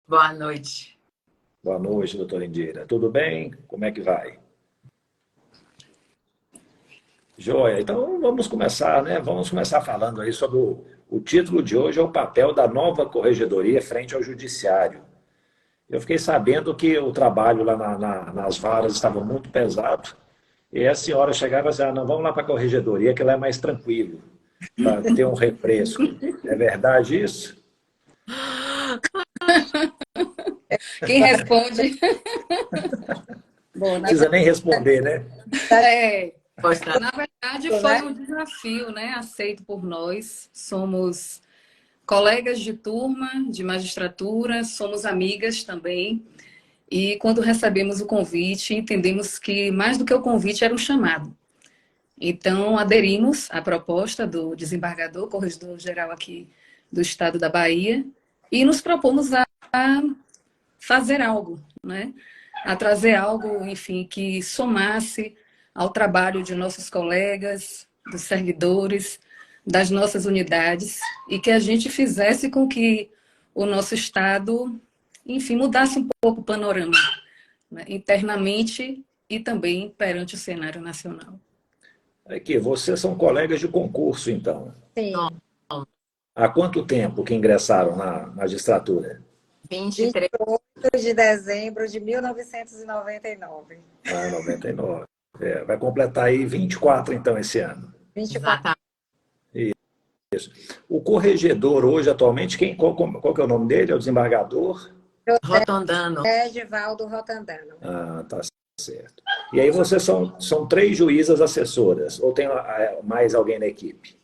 Boa noite. Boa noite, doutora Indira. Tudo bem? Como é que vai? Joia. Então vamos começar, né? Vamos começar falando aí sobre o título de hoje é o papel da nova corregedoria frente ao judiciário. Eu fiquei sabendo que o trabalho lá nas varas estava muito pesado e a senhora chegava e dizia, não, vamos lá para a corregedoria que lá é mais tranquilo, para ter um refresco. É verdade isso? Quem responde? Bom, Não precisa nem responder, né? é, Posta. na verdade foi né? um desafio, né, aceito por nós. Somos colegas de turma, de magistratura, somos amigas também. E quando recebemos o convite, entendemos que mais do que o convite era um chamado. Então, aderimos à proposta do desembargador, corregedor-geral aqui do estado da Bahia, e nos propomos a fazer algo, né? A trazer algo, enfim, que somasse ao trabalho de nossos colegas, dos servidores, das nossas unidades, e que a gente fizesse com que o nosso estado, enfim, mudasse um pouco o panorama, né? Internamente e também perante o cenário nacional. Aqui, vocês são colegas de concurso, então. Sim, Há quanto tempo que ingressaram na magistratura? 23. 28 de dezembro de 1999. Ah, 99. É, vai completar aí 24, então, esse ano. 24 Exatamente. O corregedor hoje, atualmente, qual que é o nome dele? É o desembargador? Rotondando. Edivaldo Rotandano. Ah, tá certo. E aí vocês são três juízas assessoras, ou tem mais alguém na equipe?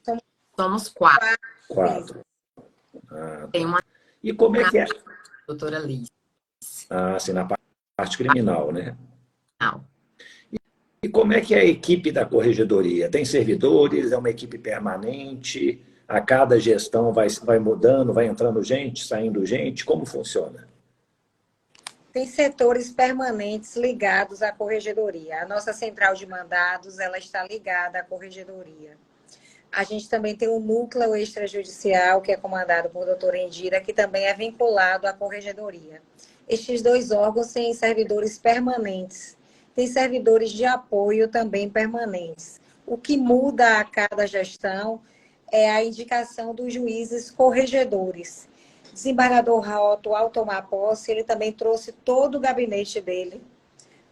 Somos quatro. Quatro. Ah, Tem tá. uma E como é que é? doutora Liz. Ah, assim, na parte criminal, né? Não. E como é que é a equipe da corregedoria? Tem servidores? É uma equipe permanente? A cada gestão vai mudando, vai entrando gente, saindo gente? Como funciona? Tem setores permanentes ligados à corregedoria. A nossa central de mandados, ela está ligada à corregedoria. A gente também tem o núcleo extrajudicial, que é comandado por doutora Indira, que também é vinculado à corregedoria. Estes dois órgãos têm servidores permanentes. Tem servidores de apoio também permanentes. O que muda a cada gestão é a indicação dos juízes corregedores. Desembargador Raoto, ao tomar posse, ele também trouxe todo o gabinete dele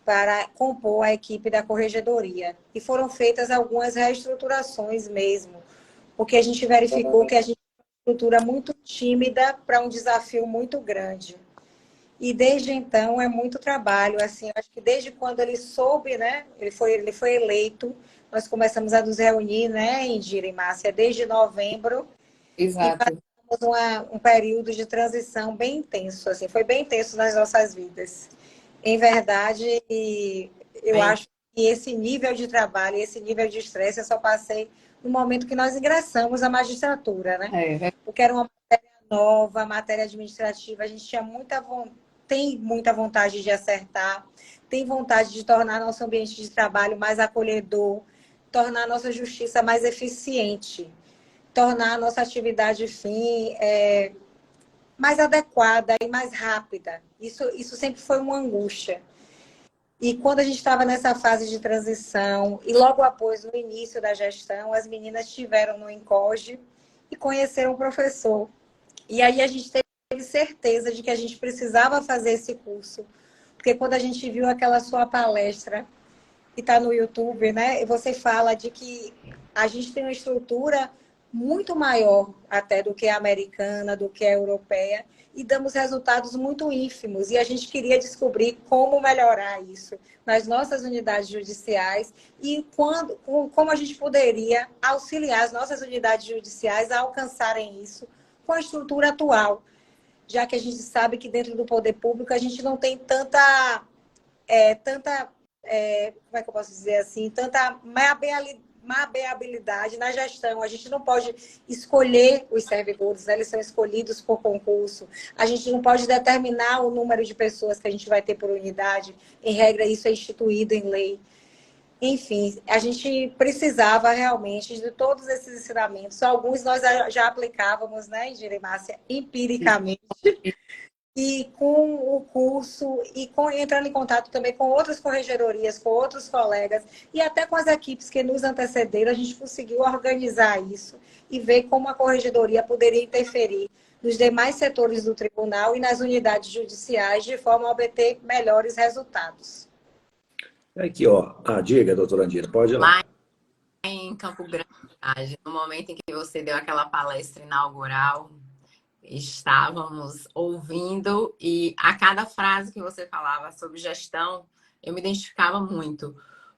para compor a equipe da corregedoria. E foram feitas algumas reestruturações mesmo, porque a gente verificou que a gente tem uma estrutura muito tímida para um desafio muito grande. E desde então é muito trabalho, assim, acho que desde quando ele soube, né, ele foi eleito, nós começamos a nos reunir, né, Indira e Márcia, desde novembro, e Exato. passamos um período de transição bem intenso, assim, foi bem intenso nas nossas vidas. Em verdade, eu Bem, acho que esse nível de trabalho, esse nível de estresse, eu só passei no momento que nós ingressamos à magistratura, né? Porque era uma matéria nova, matéria administrativa, a gente tinha tem muita vontade de acertar, tem vontade de tornar nosso ambiente de trabalho mais acolhedor, tornar nossa justiça mais eficiente, tornar a nossa atividade fim mais adequada e mais rápida. Isso sempre foi uma angústia. E quando a gente estava nessa fase de transição, e logo após, no início da gestão, as meninas estiveram no ENCOGE e conheceram o professor. E aí a gente teve certeza de que a gente precisava fazer esse curso. Porque quando a gente viu aquela sua palestra, que está no YouTube, né? E você fala de que a gente tem uma estrutura muito maior até do que a americana, do que a europeia, e damos resultados muito ínfimos. E a gente queria descobrir como melhorar isso nas nossas unidades judiciais e como a gente poderia auxiliar as nossas unidades judiciais a alcançarem isso com a estrutura atual, já que a gente sabe que dentro do poder público a gente não tem tanta como é que eu posso dizer assim, tanta mabeabilidade na gestão. A gente não pode escolher os servidores, né? Eles são escolhidos por concurso. A gente não pode determinar o número de pessoas que a gente vai ter por unidade. Em regra, isso é instituído em lei. Enfim, a gente precisava realmente de todos esses ensinamentos. Alguns nós já aplicávamos, né, Indira e Márcia, empiricamente. e com o curso, e entrando em contato também com outras corregedorias, com outros colegas, e até com as equipes que nos antecederam, a gente conseguiu organizar isso e ver como a corregedoria poderia interferir nos demais setores do tribunal e nas unidades judiciais, de forma a obter melhores resultados. Aqui, ó. Diga, doutora Andira, pode ir lá. Lá em Campo Grande, no momento em que você deu aquela palestra inaugural, estávamos ouvindo e a cada frase que você falava sobre gestão, eu me identificava muito.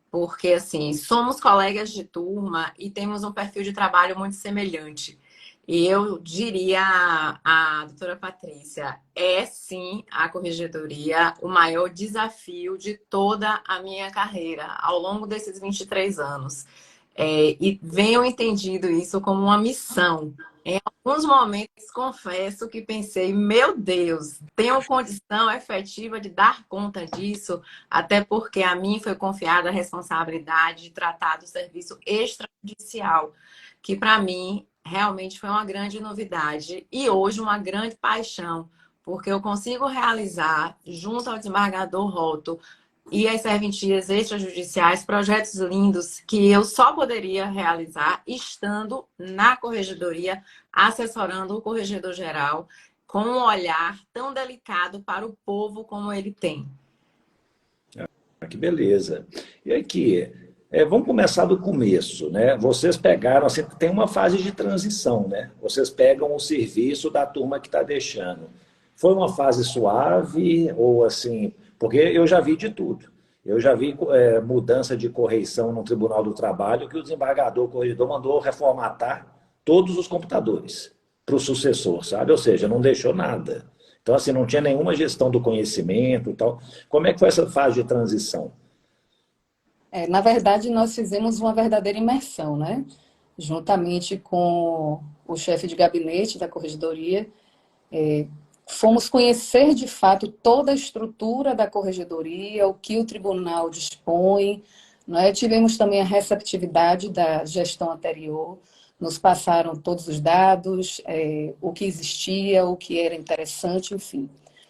Porque, assim, somos colegas de turma e temos um perfil de trabalho muito semelhante. E eu diria à doutora Patrícia, é sim a corregedoria o maior desafio de toda a minha carreira, ao longo desses 23 anos. E venho entendido isso como uma missão. Em alguns momentos, confesso que pensei, meu Deus, tenho condição efetiva de dar conta disso, até porque a mim foi confiada a responsabilidade de tratar do serviço extrajudicial, que para mim realmente foi uma grande novidade e hoje uma grande paixão, porque eu consigo realizar, junto ao desembargador Rotto e as serventias extrajudiciais, projetos lindos que eu só poderia realizar estando na corregedoria, assessorando o corregedor-geral com um olhar tão delicado para o povo como ele tem. Que beleza. E aqui, vamos começar do começo, né? Vocês pegaram, assim, tem uma fase de transição, né? Vocês pegam o serviço da turma que está deixando. Foi uma fase suave ou assim... Porque eu já vi de tudo. Eu já vi mudança de correição no Tribunal do Trabalho que o desembargador, o corregedor, mandou reformatar todos os computadores para o sucessor, sabe? Ou seja, não deixou nada. Então, assim, não tinha nenhuma gestão do conhecimento e tal. Como é que foi essa fase de transição? Na verdade, nós fizemos uma verdadeira imersão, né? Juntamente com o chefe de gabinete da corregedoria, fomos conhecer de fato toda a estrutura da corregedoria, o que o tribunal dispõe, né? Tivemos também a receptividade da gestão anterior, nos passaram todos os dados, o que existia, o que era interessante, enfim.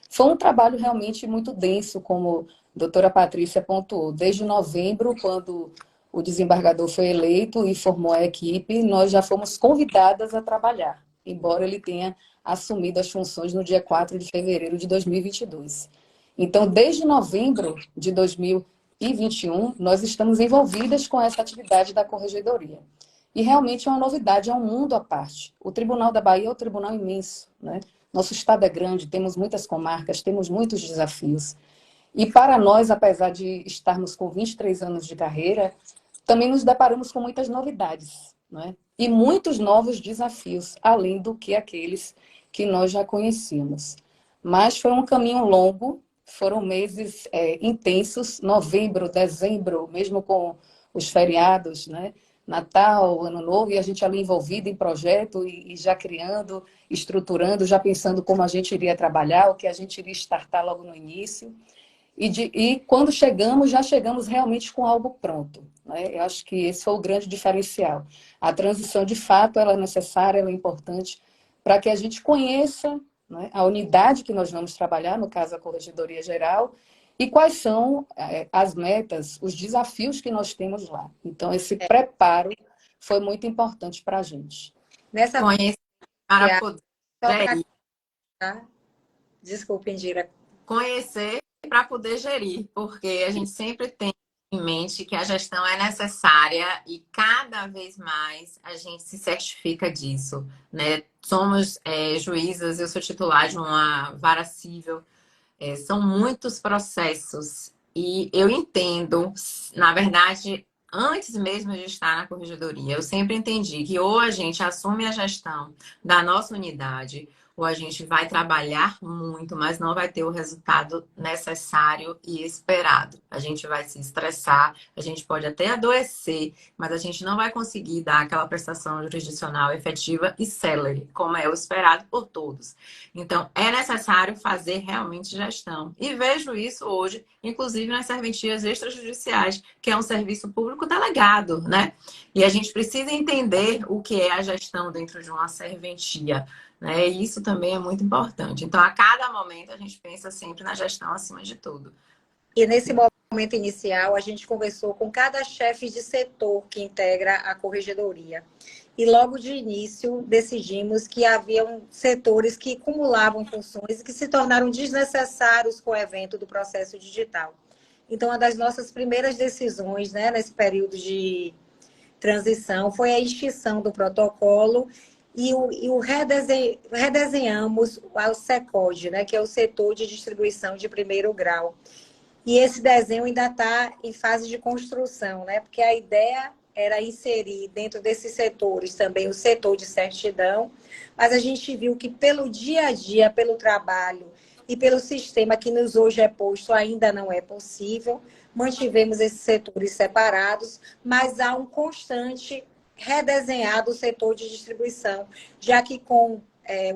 Foi um trabalho realmente muito denso, como a doutora Patrícia pontuou. Desde novembro, quando o desembargador foi eleito e formou a equipe, nós já fomos convidadas a trabalhar, embora ele tenha assumido as funções no dia 4 de fevereiro de 2022. Então, desde novembro de 2021, nós estamos envolvidas com essa atividade da corregedoria. E realmente é uma novidade, é um mundo à parte. O Tribunal da Bahia é um tribunal imenso, né? Nosso estado é grande, temos muitas comarcas, temos muitos desafios. E para nós, apesar de estarmos com 23 anos de carreira, também nos deparamos com muitas novidades, né? E muitos novos desafios, além do que aqueles que nós já conhecíamos. Mas foi um caminho longo, foram meses intensos, novembro, dezembro, mesmo com os feriados, né? Natal, Ano Novo, e a gente ali envolvido em projeto e já criando, estruturando, já pensando como a gente iria trabalhar, o que a gente iria startar logo no início. E quando chegamos, já chegamos realmente com algo pronto, né? Eu acho que esse foi o grande diferencial. A transição, de fato, ela é necessária, ela é importante para que a gente conheça, né, a unidade que nós vamos trabalhar, no caso a Corregedoria Geral, e quais são as metas, os desafios que nós temos lá. Então, esse preparo foi muito importante para a gente. Nessa Conhecer para poder gerir. Desculpe, Indira. Conhecer para poder gerir, porque a gente sempre tem em mente que a gestão é necessária e cada vez mais a gente se certifica disso, né? Somos juízas, eu sou titular de uma vara civil. São muitos processos e eu entendo, na verdade, antes mesmo de estar na corregedoria, eu sempre entendi que ou a gente assume a gestão da nossa unidade, ou a gente vai trabalhar muito, mas não vai ter o resultado necessário e esperado. A gente vai se estressar, a gente pode até adoecer, mas a gente não vai conseguir dar aquela prestação jurisdicional efetiva e célere, como é o esperado por todos. Então, é necessário fazer realmente gestão. E vejo isso hoje, inclusive nas serventias extrajudiciais, que é um serviço público delegado, né? E a gente precisa entender o que é a gestão dentro de uma serventia. né? E isso também é muito importante. Então, a cada momento, a gente pensa sempre na gestão acima de tudo. E nesse momento inicial, a gente conversou com cada chefe de setor que integra a corregedoria. E logo de início, decidimos que haviam setores que acumulavam funções e que se tornaram desnecessários com o evento do processo digital. Então, uma das nossas primeiras decisões, né, nesse período de transição foi a extinção do protocolo e redesenhamos o SECOD, né, que é o setor de distribuição de primeiro grau. E esse desenho ainda está em fase de construção, né? Porque a ideia era inserir dentro desses setores também o setor de certidão, mas a gente viu que pelo dia a dia, pelo trabalho e pelo sistema que nos hoje é posto, ainda não é possível. Mantivemos esses setores separados, mas há um constante redesenhar do setor de distribuição, já que com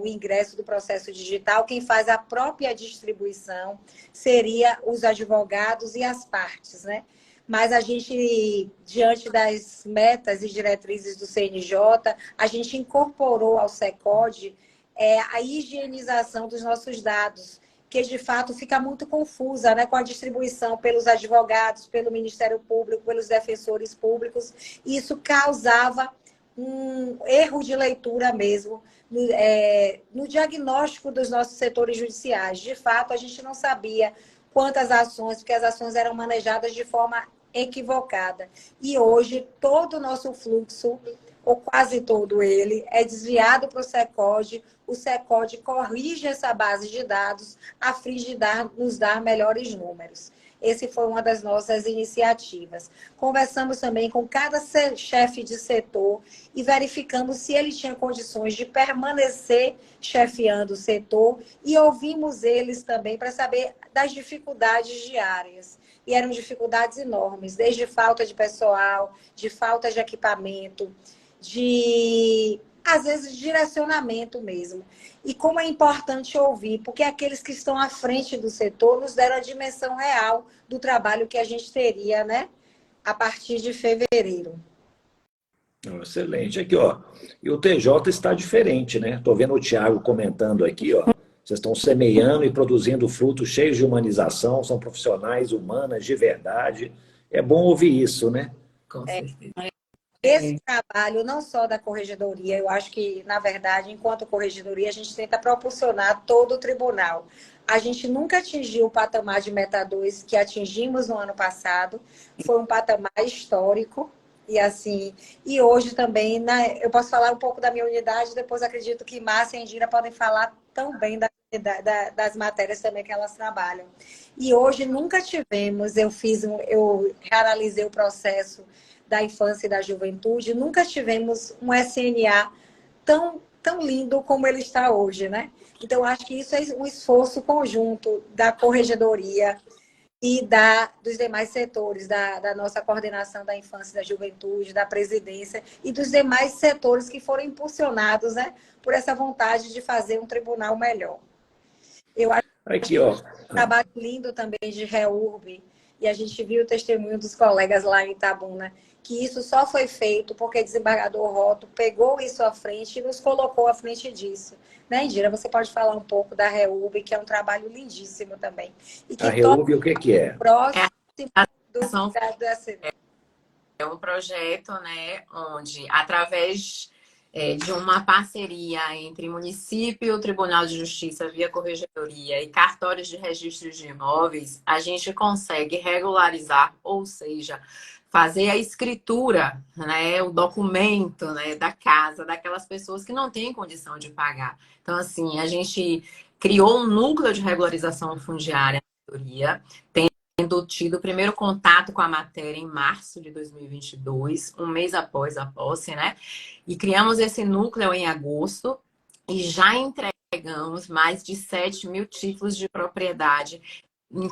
o ingresso do processo digital, quem faz a própria distribuição seria os advogados e as partes, né? Mas a gente, diante das metas e diretrizes do CNJ, a gente incorporou ao SECOD a higienização dos nossos dados, que de fato fica muito confusa, né, com a distribuição pelos advogados, pelo Ministério Público, pelos defensores públicos. E isso causava um erro de leitura mesmo no diagnóstico dos nossos setores judiciais. De fato, a gente não sabia quantas ações, porque as ações eram manejadas de forma equivocada. E hoje, todo o nosso fluxo, ou quase todo ele, é desviado para o SECOD. O SECOD corrige essa base de dados a fim de nos dar melhores números. Essa foi uma das nossas iniciativas. Conversamos também com cada chefe de setor e verificamos se ele tinha condições de permanecer chefiando o setor e ouvimos eles também para saber das dificuldades diárias. E eram dificuldades enormes, desde falta de pessoal, de falta de equipamento, às vezes, direcionamento mesmo. E como é importante ouvir, porque aqueles que estão à frente do setor nos deram a dimensão real do trabalho que a gente teria, né, a partir de fevereiro. Excelente. Aqui, ó. E o TJ está diferente, né? Estou vendo o Thiago comentando aqui, ó. Vocês estão semeando e produzindo frutos cheios de humanização, são profissionais humanas de verdade. É bom ouvir isso, né? Com certeza. Esse trabalho, não só da corregedoria, eu acho que, na verdade, enquanto corregedoria, a gente tenta proporcionar todo o tribunal. A gente nunca atingiu o patamar de Meta 2 que atingimos no ano passado. Foi um patamar histórico. E assim, e hoje também, né, eu posso falar um pouco da minha unidade, depois acredito que Márcia e Indira podem falar tão bem das matérias também que elas trabalham. E hoje nunca tivemos, eu realizei o processo da infância e da juventude, nunca tivemos um SNA tão lindo como ele está hoje, né? Então, acho que isso é um esforço conjunto da corregedoria e dos demais setores, da nossa coordenação da infância e da juventude, da presidência e dos demais setores que foram impulsionados, né, por essa vontade de fazer um tribunal melhor. Eu acho que um trabalho lindo também de REURB, e a gente viu o testemunho dos colegas lá em Itabuna, que isso só foi feito porque o desembargador Roto pegou isso à frente e nos colocou à frente disso. Né, Indira? Você pode falar um pouco da REURB, que é um trabalho lindíssimo também. E que a REURB, o que é? Próximo é um projeto, né, onde, através de uma parceria entre município, Tribunal de Justiça via Corregedoria e cartórios de registros de imóveis, a gente consegue regularizar, ou seja, fazer a escritura, né, o documento, né, da casa, daquelas pessoas que não têm condição de pagar. Então, assim, a gente criou um núcleo de regularização fundiária na corregedoria, tendo tido o primeiro contato com a matéria em março de 2022, um mês após a posse, né? E criamos esse núcleo em agosto e já entregamos mais de 7.000 títulos de propriedade em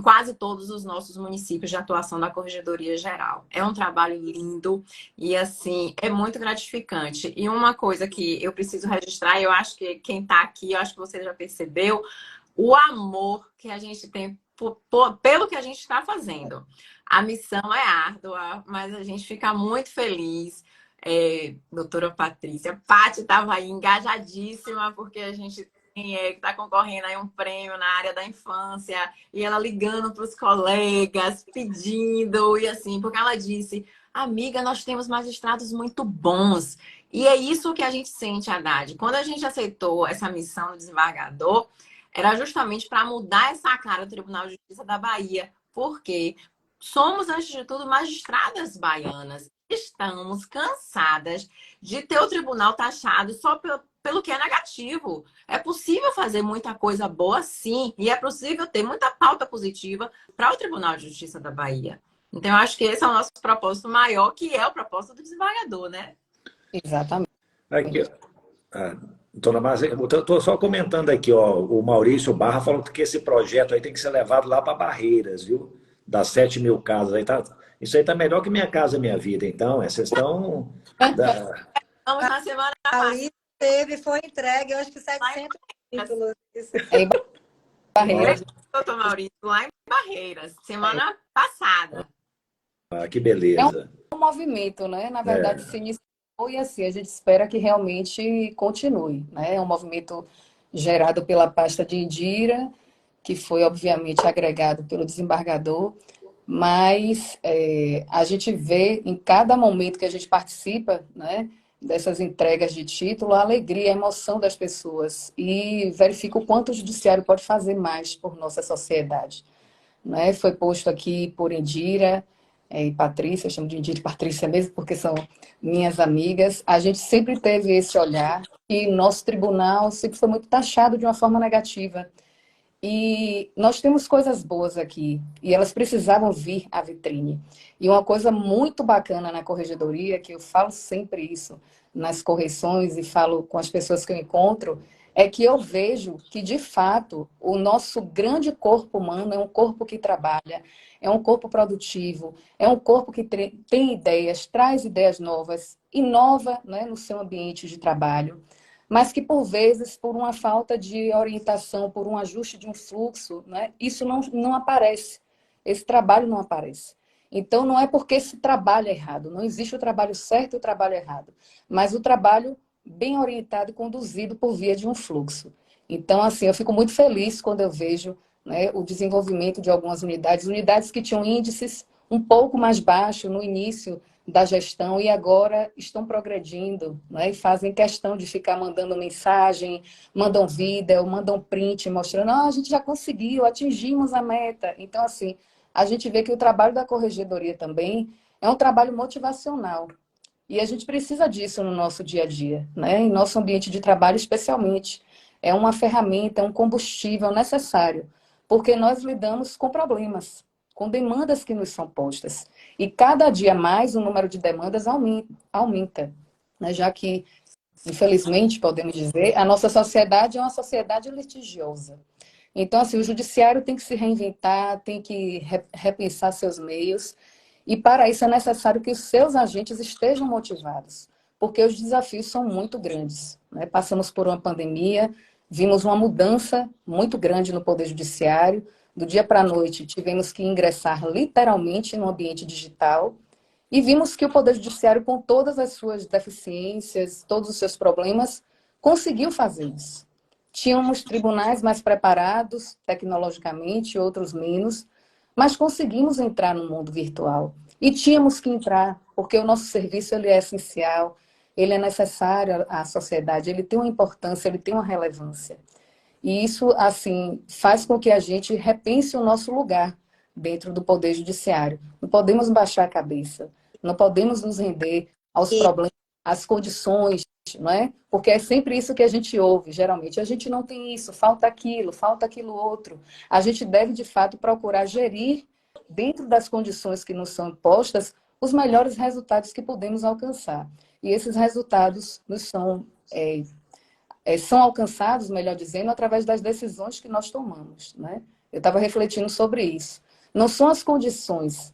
quase todos os nossos municípios de atuação da Corregedoria Geral. É um trabalho lindo e, assim, é muito gratificante. E uma coisa que eu preciso registrar, eu acho que quem está aqui, eu acho que você já percebeu, o amor que a gente tem pelo que a gente está fazendo. A missão é árdua, mas a gente fica muito feliz doutora Patrícia. Paty estava aí engajadíssima, porque a gente está concorrendo aí um prêmio na área da infância, e ela ligando para os colegas, pedindo, e assim, porque ela disse, amiga, nós temos magistrados muito bons. E é isso que a gente sente, Haddad. Quando a gente aceitou essa missão do desembargador, era justamente para mudar essa cara do Tribunal de Justiça da Bahia, porque somos, antes de tudo, magistradas baianas. Estamos cansadas de ter o tribunal taxado só pelo que é negativo. É possível fazer muita coisa boa, sim, e é possível ter muita pauta positiva para o Tribunal de Justiça da Bahia. Então, eu acho que esse é o nosso propósito maior, que é o propósito do desembargador, né? Exatamente. Aqui, dona Márcia, eu estou só comentando aqui, ó, o Maurício Barra falou que esse projeto aí tem que ser levado lá para Barreiras, viu? Das 7.000 casas aí, tá? Isso aí tá melhor que Minha Casa Minha Vida, então, vocês estão... Vamos na semana passada. Foi entregue, eu acho que 700 títulos. Barreiras. Doutor Maurício, lá em Barreiras, semana passada. Ah, que beleza. É um movimento, né? Na verdade, se iniciou e assim, a gente espera que realmente continue, né? É um movimento gerado pela pasta de Indira, que foi, obviamente, agregado pelo desembargador, mas a gente vê em cada momento que a gente participa, né, dessas entregas de título, a alegria, a emoção das pessoas e verifica o quanto o judiciário pode fazer mais por nossa sociedade. Né? Foi posto aqui por Indira e Patrícia, eu chamo de Indira e Patrícia mesmo, porque são minhas amigas. A gente sempre teve esse olhar e nosso tribunal sempre foi muito taxado de uma forma negativa. E nós temos coisas boas aqui, e elas precisavam vir à vitrine. E uma coisa muito bacana na corregedoria, que eu falo sempre isso nas correções e falo com as pessoas que eu encontro, é que eu vejo que, de fato, o nosso grande corpo humano é um corpo que trabalha, é um corpo produtivo, é um corpo que tem ideias, traz ideias novas, inova, né, no seu ambiente de trabalho, mas que, por vezes, por uma falta de orientação, por um ajuste de um fluxo, né, isso não aparece. Esse trabalho não aparece. Então, não é porque se trabalha errado. Não existe o trabalho certo e o trabalho errado. Mas o trabalho bem orientado e conduzido por via de um fluxo. Então, assim, eu fico muito feliz quando eu vejo, né, o desenvolvimento de algumas unidades que tinham índices um pouco mais baixos no início da gestão e agora estão progredindo, né? E fazem questão de ficar mandando mensagem, mandam vídeo, mandam print, mostrando, a gente já conseguiu, atingimos a meta. Então, assim, a gente vê que o trabalho da corregedoria também é um trabalho motivacional. E a gente precisa disso no nosso dia a dia, né? Em nosso ambiente de trabalho, especialmente. É uma ferramenta, é um combustível necessário, porque nós lidamos com problemas, com demandas que nos são postas. E cada dia mais o número de demandas aumenta, né? Já que, infelizmente, podemos dizer, a nossa sociedade é uma sociedade litigiosa. Então, assim, o judiciário tem que se reinventar, tem que repensar seus meios, e para isso é necessário que os seus agentes estejam motivados, porque os desafios são muito grandes, né? Passamos por uma pandemia, vimos uma mudança muito grande no Poder Judiciário. Do dia para a noite, tivemos que ingressar literalmente no ambiente digital e vimos que o Poder Judiciário, com todas as suas deficiências, todos os seus problemas, conseguiu fazer isso. Tínhamos tribunais mais preparados tecnologicamente, outros menos, mas conseguimos entrar no mundo virtual. E tínhamos que entrar, porque o nosso serviço ele é essencial, ele é necessário à sociedade, ele tem uma importância, ele tem uma relevância. E isso, assim, faz com que a gente repense o nosso lugar dentro do Poder Judiciário. Não podemos baixar a cabeça, não podemos nos render aos problemas, às condições, não é? Porque é sempre isso que a gente ouve, geralmente. A gente não tem isso, falta aquilo outro. A gente deve, de fato, procurar gerir, dentro das condições que nos são impostas, os melhores resultados que podemos alcançar. E esses resultados nos são alcançados, melhor dizendo, através das decisões que nós tomamos, né? Eu estava refletindo sobre isso. Não são as condições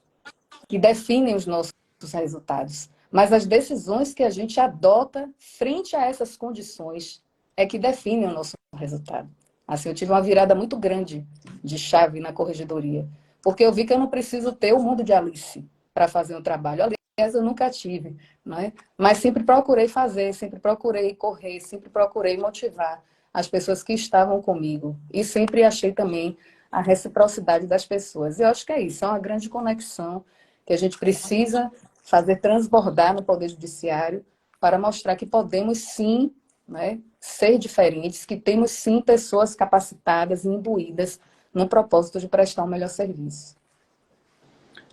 que definem os nossos resultados, mas as decisões que a gente adota frente a essas condições é que definem o nosso resultado. Assim, eu tive uma virada muito grande de chave na corregedoria, porque eu vi que eu não preciso ter o mundo de Alice para fazer um trabalho. eu nunca tive, né? Mas sempre procurei fazer, sempre procurei correr, sempre procurei motivar as pessoas que estavam comigo. E sempre achei também a reciprocidade das pessoas. E eu acho que é isso, é uma grande conexão que a gente precisa fazer transbordar no Poder Judiciário para mostrar que podemos sim, né, ser diferentes, que temos sim pessoas capacitadas e imbuídas no propósito de prestar um melhor serviço.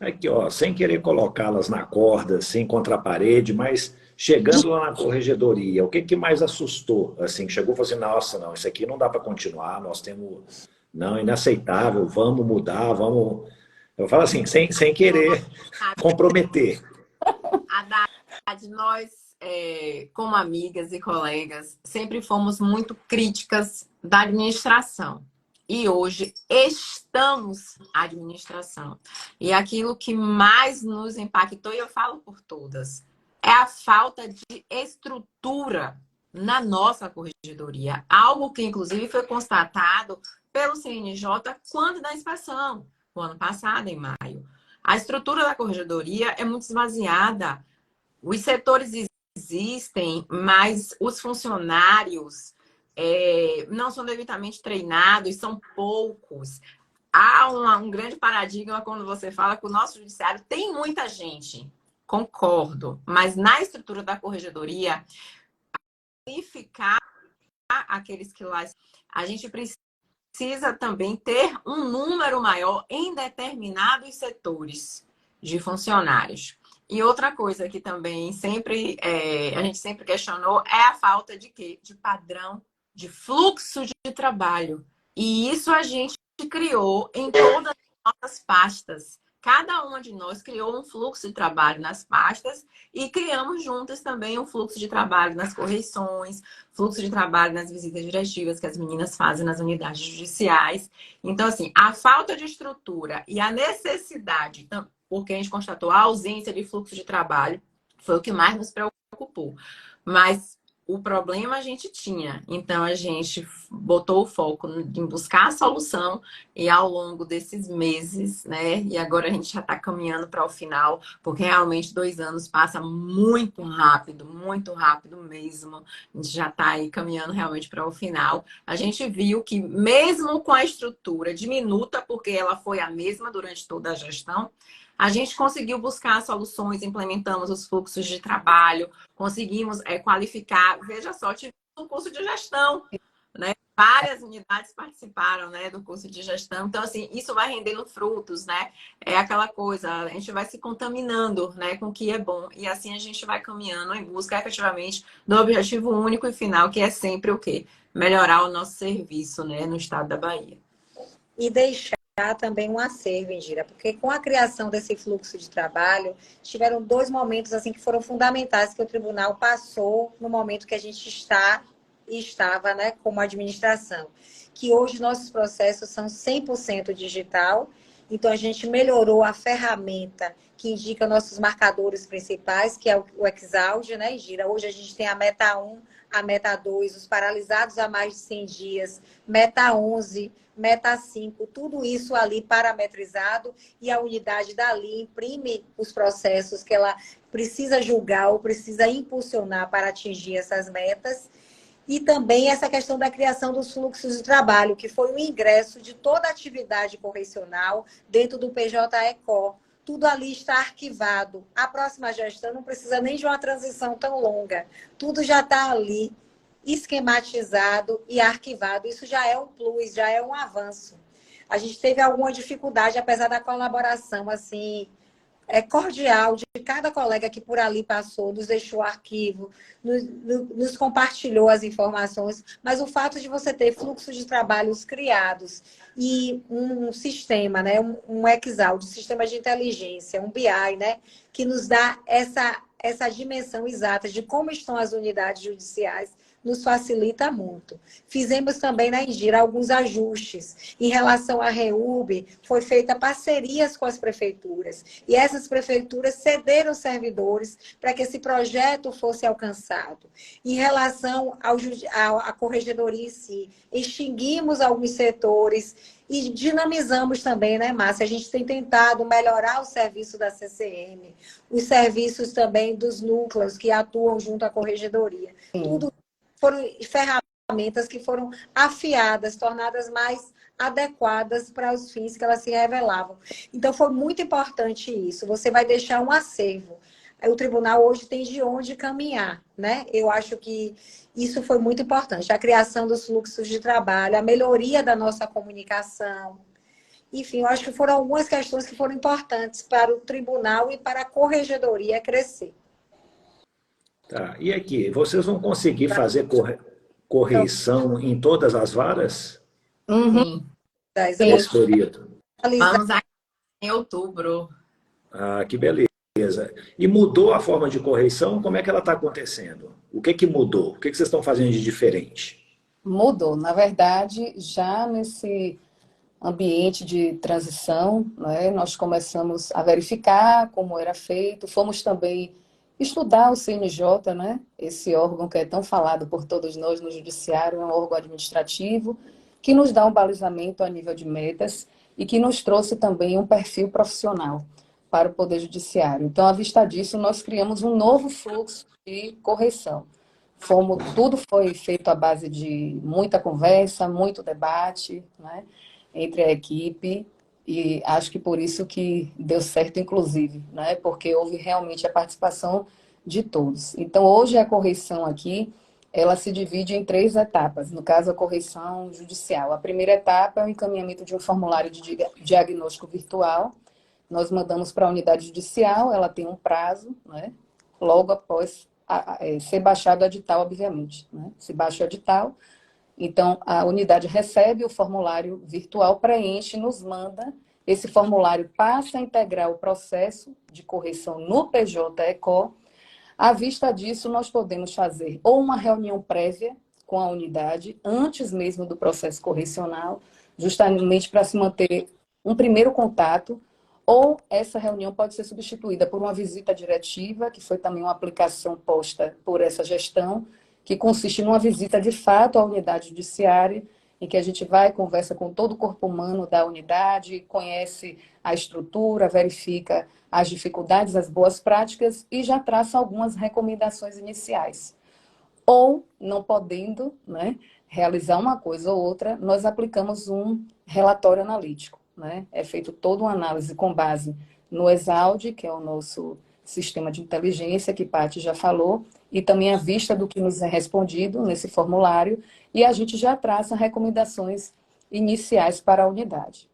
Aqui, ó, sem querer colocá-las na corda, assim, contra a parede, mas chegando lá na corregedoria, o que que mais assustou? Assim, chegou e falou assim, nossa, não, isso aqui não dá para continuar, nós temos... Não, inaceitável, vamos mudar, vamos... Eu falo assim, sem querer comprometer. Haddad, nós, como amigas e colegas, sempre fomos muito críticas da administração. E hoje estamos na administração. E aquilo que mais nos impactou, e eu falo por todas, é a falta de estrutura na nossa corregedoria. Algo que, inclusive, foi constatado pelo CNJ quando da inspeção, no ano passado, em maio. A estrutura da corregedoria é muito esvaziada. Os setores existem, mas os funcionários não são devidamente treinados, são poucos. Há um grande paradigma quando você fala que o nosso judiciário tem muita gente, concordo, mas na estrutura da corregedoria, qualificar aqueles que lá... A gente precisa também ter um número maior em determinados setores de funcionários. E outra coisa que também sempre a gente sempre questionou é a falta de quê? De padrão, de fluxo de trabalho. E isso a gente criou em todas as nossas pastas. Cada uma de nós criou um fluxo de trabalho nas pastas e criamos juntas também um fluxo de trabalho nas correições, fluxo de trabalho nas visitas diretivas que as meninas fazem nas unidades judiciais. Então, assim, a falta de estrutura e a necessidade, porque a gente constatou a ausência de fluxo de trabalho, foi o que mais nos preocupou. Mas o problema a gente tinha, então a gente botou o foco em buscar a solução e ao longo desses meses, né? E agora a gente já está caminhando para o final, porque realmente 2 anos passa muito rápido mesmo. A gente já está aí caminhando realmente para o final. A gente viu que mesmo com a estrutura diminuta, porque ela foi a mesma durante toda a gestão, a gente conseguiu buscar soluções, implementamos os fluxos de trabalho, conseguimos qualificar. Veja só, tivemos um curso de gestão, né? Várias unidades participaram, né, do curso de gestão. Então, assim, isso vai rendendo frutos, né? É aquela coisa, a gente vai se contaminando, né, com o que é bom. E assim a gente vai caminhando em busca, efetivamente, do objetivo único e final, que é sempre o quê? Melhorar o nosso serviço, né, no estado da Bahia. E deixar também um acervo, Indira, porque com a criação desse fluxo de trabalho, tiveram 2 momentos assim que foram fundamentais que o tribunal passou no momento que a gente estava, né, como administração, que hoje nossos processos são 100% digital, então a gente melhorou a ferramenta que indica nossos marcadores principais, que é o Exaud, né, Indira? Hoje a gente tem a Meta 1, a Meta 2, os paralisados há mais de 100 dias, Meta 11, Meta 5, tudo isso ali parametrizado e a unidade dali imprime os processos que ela precisa julgar ou precisa impulsionar para atingir essas metas. E também essa questão da criação dos fluxos de trabalho, que foi o ingresso de toda a atividade correcional dentro do PJ-ECO. Tudo ali está arquivado. A próxima gestão não precisa nem de uma transição tão longa. Tudo já está ali esquematizado e arquivado. Isso já é um plus, já é um avanço. A gente teve alguma dificuldade, apesar da colaboração assim, cordial de cada colega que por ali passou, nos deixou arquivo, nos compartilhou as informações, mas o fato de você ter fluxos de trabalhos criados e um sistema, né, um Exaud, um sistema de inteligência, um BI, né, que nos dá essa dimensão exata de como estão as unidades judiciais, nos facilita muito. Fizemos também na Indira alguns ajustes. Em relação à REURB, foi feita parcerias com as prefeituras. E essas prefeituras cederam servidores para que esse projeto fosse alcançado. Em relação à corregedoria em si, extinguimos alguns setores e dinamizamos também, né, Márcia? A gente tem tentado melhorar o serviço da CCM, os serviços também dos núcleos que atuam junto à corregedoria. Tudo foram ferramentas que foram afiadas, tornadas mais adequadas para os fins que elas se revelavam. Então, foi muito importante isso. Você vai deixar um acervo. O tribunal hoje tem de onde caminhar, né? Eu acho que isso foi muito importante. A criação dos fluxos de trabalho, a melhoria da nossa comunicação. Enfim, eu acho que foram algumas questões que foram importantes para o tribunal e para a corregedoria crescer. Tá. E aqui, vocês vão conseguir fazer correição em todas as varas? Sim. Nesse período. Vamos aqui em outubro. Ah, que beleza. E mudou a forma de correição? Como é que ela está acontecendo? O que mudou? O que vocês estão fazendo de diferente? Mudou. Na verdade, já nesse ambiente de transição, né, nós começamos a verificar como era feito, fomos também estudar o CNJ, né, esse órgão que é tão falado por todos nós no judiciário, é um órgão administrativo que nos dá um balizamento a nível de metas e que nos trouxe também um perfil profissional para o Poder Judiciário. Então, à vista disso, nós criamos um novo fluxo de correção. Tudo foi feito à base de muita conversa, muito debate, né, entre a equipe, e acho que por isso que deu certo, inclusive, né, porque houve realmente a participação de todos. Então, hoje a correção aqui, ela se divide em 3 etapas, no caso, a correção judicial. A primeira etapa é o encaminhamento de um formulário de diagnóstico virtual. Nós mandamos para a unidade judicial, ela tem um prazo, né, logo após ser baixado o edital, obviamente, né? Se baixa o edital, então a unidade recebe o formulário virtual, preenche, nos manda. Esse formulário passa a integrar o processo de correção no PJ-ECO. À vista disso, nós podemos fazer ou uma reunião prévia com a unidade, antes mesmo do processo correcional, justamente para se manter um primeiro contato, ou essa reunião pode ser substituída por uma visita diretiva, que foi também uma aplicação posta por essa gestão, que consiste numa visita de fato à unidade judiciária, em que a gente vai, conversa com todo o corpo humano da unidade, conhece a estrutura, verifica as dificuldades, as boas práticas e já traça algumas recomendações iniciais. Ou, não podendo, né, realizar uma coisa ou outra, nós aplicamos um relatório analítico. Né? É feito toda uma análise com base no EXALD, que é o nosso sistema de inteligência, que Paty já falou, e também à vista do que nos é respondido nesse formulário, e a gente já traça recomendações iniciais para a unidade.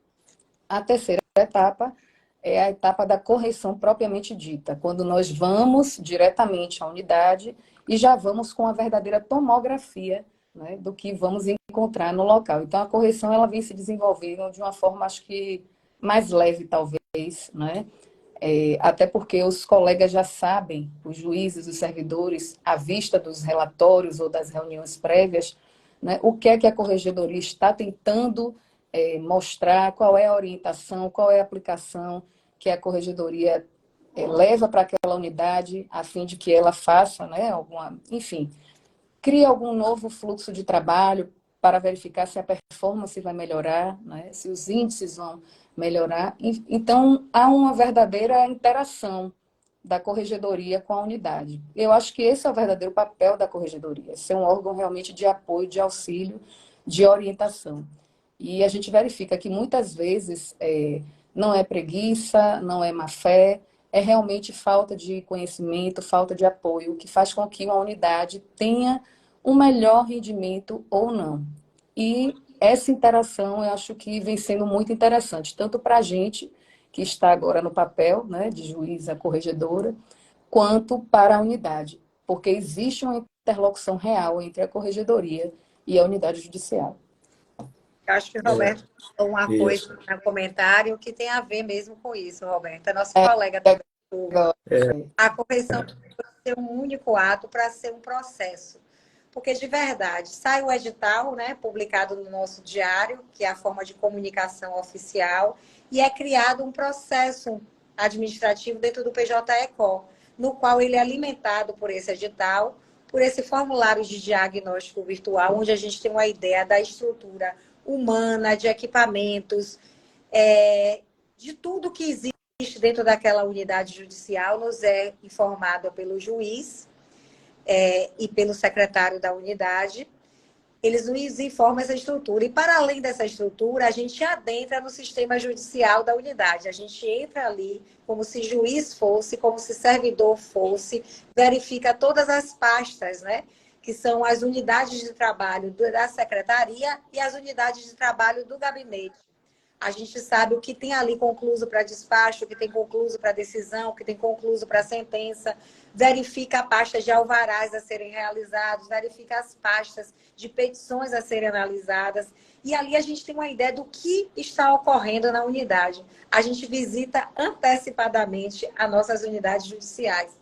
A terceira etapa é a etapa da correção propriamente dita, quando nós vamos diretamente à unidade e já vamos com a verdadeira tomografia, né, do que vamos encontrar no local. Então, a correção ela vem se desenvolvendo de uma forma, acho que, mais leve, talvez, né? Até porque os colegas já sabem, os juízes, os servidores, à vista dos relatórios ou das reuniões prévias, né, o que é que a corregedoria está tentando mostrar, qual é a orientação, qual é a aplicação que a corregedoria leva para aquela unidade, a fim de que ela faça, né, enfim, cria algum novo fluxo de trabalho para verificar se a performance vai melhorar, né? Se os índices vão melhorar. Então, há uma verdadeira interação da corregedoria com a unidade. Eu acho que esse é o verdadeiro papel da corregedoria, ser um órgão realmente de apoio, de auxílio, de orientação. E a gente verifica que muitas vezes não é preguiça, não é má fé, é realmente falta de conhecimento, falta de apoio, que faz com que uma unidade tenha um melhor rendimento ou não. E essa interação, eu acho que vem sendo muito interessante, tanto para a gente, que está agora no papel, né, de juíza corregedora, quanto para a unidade, porque existe uma interlocução real entre a corregedoria e a unidade judicial. Acho que o Roberto falou uma coisa no comentário que tem a ver mesmo com isso, Roberto. É nosso colega também. A correção pode ser um único ato para ser um processo. porque de verdade, sai o edital, né, publicado no nosso diário, que é a forma de comunicação oficial, e é criado um processo administrativo dentro do PJE-CO, no qual ele é alimentado por esse edital, por esse formulário de diagnóstico virtual, onde a gente tem uma ideia da estrutura humana, de equipamentos, de tudo que existe dentro daquela unidade judicial, nos é informado pelo juiz e pelo secretário da unidade. Eles nos informam essa estrutura. E, para além dessa estrutura, a gente adentra no sistema judicial da unidade. A gente entra ali como se juiz fosse, como se servidor fosse, verifica todas as pastas, né? Que são as unidades de trabalho da secretaria e as unidades de trabalho do gabinete. A gente sabe o que tem ali concluso para despacho, o que tem concluso para decisão, o que tem concluso para sentença, verifica a pasta de alvarás a serem realizados, verifica as pastas de petições a serem analisadas. E ali a gente tem uma ideia do que está ocorrendo na unidade. A gente visita antecipadamente as nossas unidades judiciais.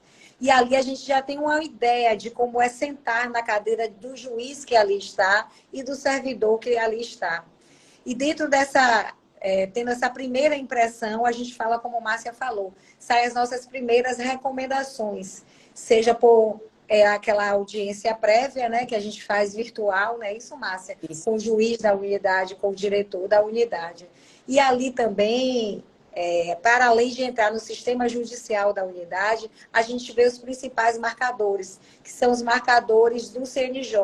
E ali a gente já tem uma ideia de como é sentar na cadeira do juiz que ali está e do servidor que ali está. E dentro dessa... tendo essa primeira impressão, a gente fala, como a Márcia falou, saem as nossas primeiras recomendações, seja por aquela audiência prévia, né, que a gente faz virtual, né, isso, Márcia? Isso. Com o juiz da unidade, com o diretor da unidade. E ali também, para além de entrar no sistema judicial da unidade, a gente vê os principais marcadores, que são os marcadores do CNJ.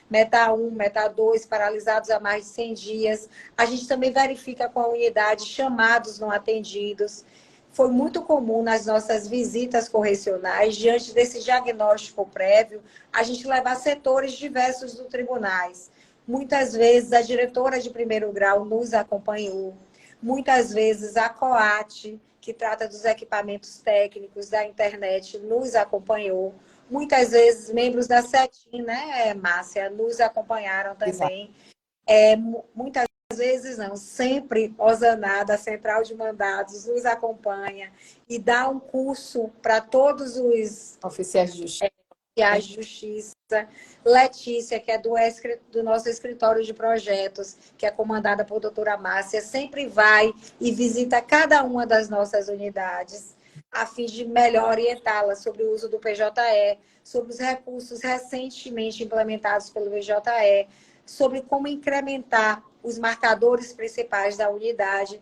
Meta 1, Meta 2, paralisados há mais de 100 dias. A gente também verifica com a unidade chamados não atendidos. Foi muito comum nas nossas visitas correcionais, diante desse diagnóstico prévio, a gente levar setores diversos do tribunais. Muitas vezes a diretora de primeiro grau nos acompanhou. Muitas vezes a COAT, que trata dos equipamentos técnicos da internet, nos acompanhou. Muitas vezes membros da CETIM, né, Márcia, nos acompanharam também. Muitas vezes não, sempre Osaná, da Central de Mandados, nos acompanha e dá um curso para todos os oficiais de justiça. De justiça. Letícia, que é do nosso escritório de projetos, que é comandada por doutora Márcia, sempre vai e visita cada uma das nossas unidades, a fim de melhor orientá-la sobre o uso do PJE, sobre os recursos recentemente implementados pelo PJE, sobre como incrementar os marcadores principais da unidade.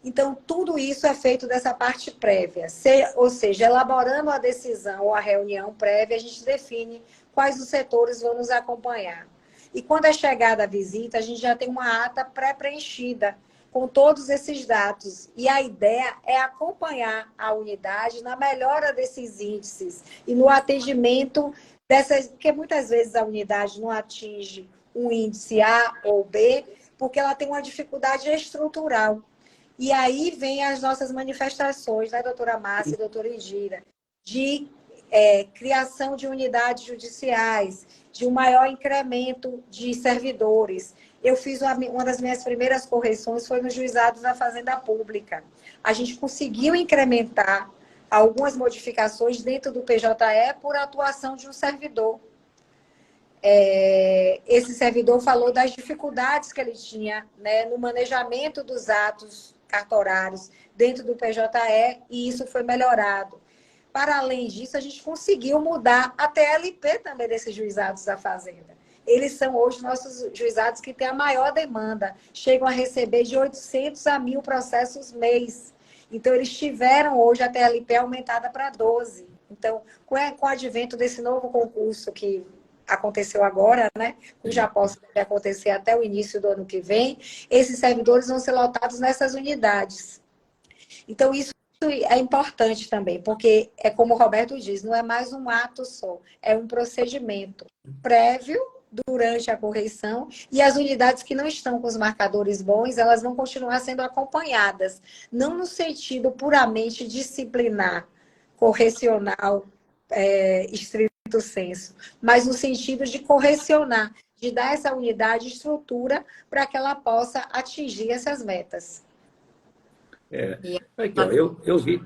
Então, tudo isso é feito dessa parte prévia. Ou seja, elaborando a decisão ou a reunião prévia, a gente define quais os setores vão nos acompanhar. E quando é chegada a visita, a gente já tem uma ata pré-preenchida com todos esses dados. E a ideia é acompanhar a unidade na melhora desses índices e no atendimento dessas... Porque muitas vezes a unidade não atinge um índice A ou B, porque ela tem uma dificuldade estrutural. E aí vem as nossas manifestações, né, doutora Márcia e doutora Indira, de criação de unidades judiciais, de um maior incremento de servidores. Eu fiz uma das minhas primeiras correções, foi nos juizados da Fazenda Pública. A gente conseguiu incrementar algumas modificações dentro do PJE por atuação de um servidor. Esse servidor falou das dificuldades que ele tinha, né, no manejamento dos atos cartorários dentro do PJE, e isso foi melhorado. Para além disso, a gente conseguiu mudar a TLP também desses juizados da Fazenda. Eles são hoje nossos juizados que têm a maior demanda, chegam a receber de 800 a 1.000 processos mês. Então, eles tiveram hoje a TLP aumentada para 12. Então, com o advento desse novo concurso que aconteceu agora, né? Cuja posse deve acontecer até o início do ano que vem, esses servidores vão ser lotados nessas unidades. Então, isso é importante também, porque é como o Roberto diz, não é mais um ato só, é um procedimento prévio, durante a correção, e as unidades que não estão com os marcadores bons, elas vão continuar sendo acompanhadas, não no sentido puramente disciplinar, correcional, estrito senso, mas no sentido de correcionar, de dar essa unidade estrutura para que ela possa atingir essas metas. Aqui, ó, eu vi...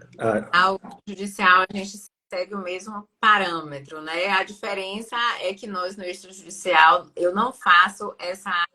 Ao judicial, a gente segue o mesmo parâmetro, né? A diferença é que nós, no extrajudicial, eu não faço essa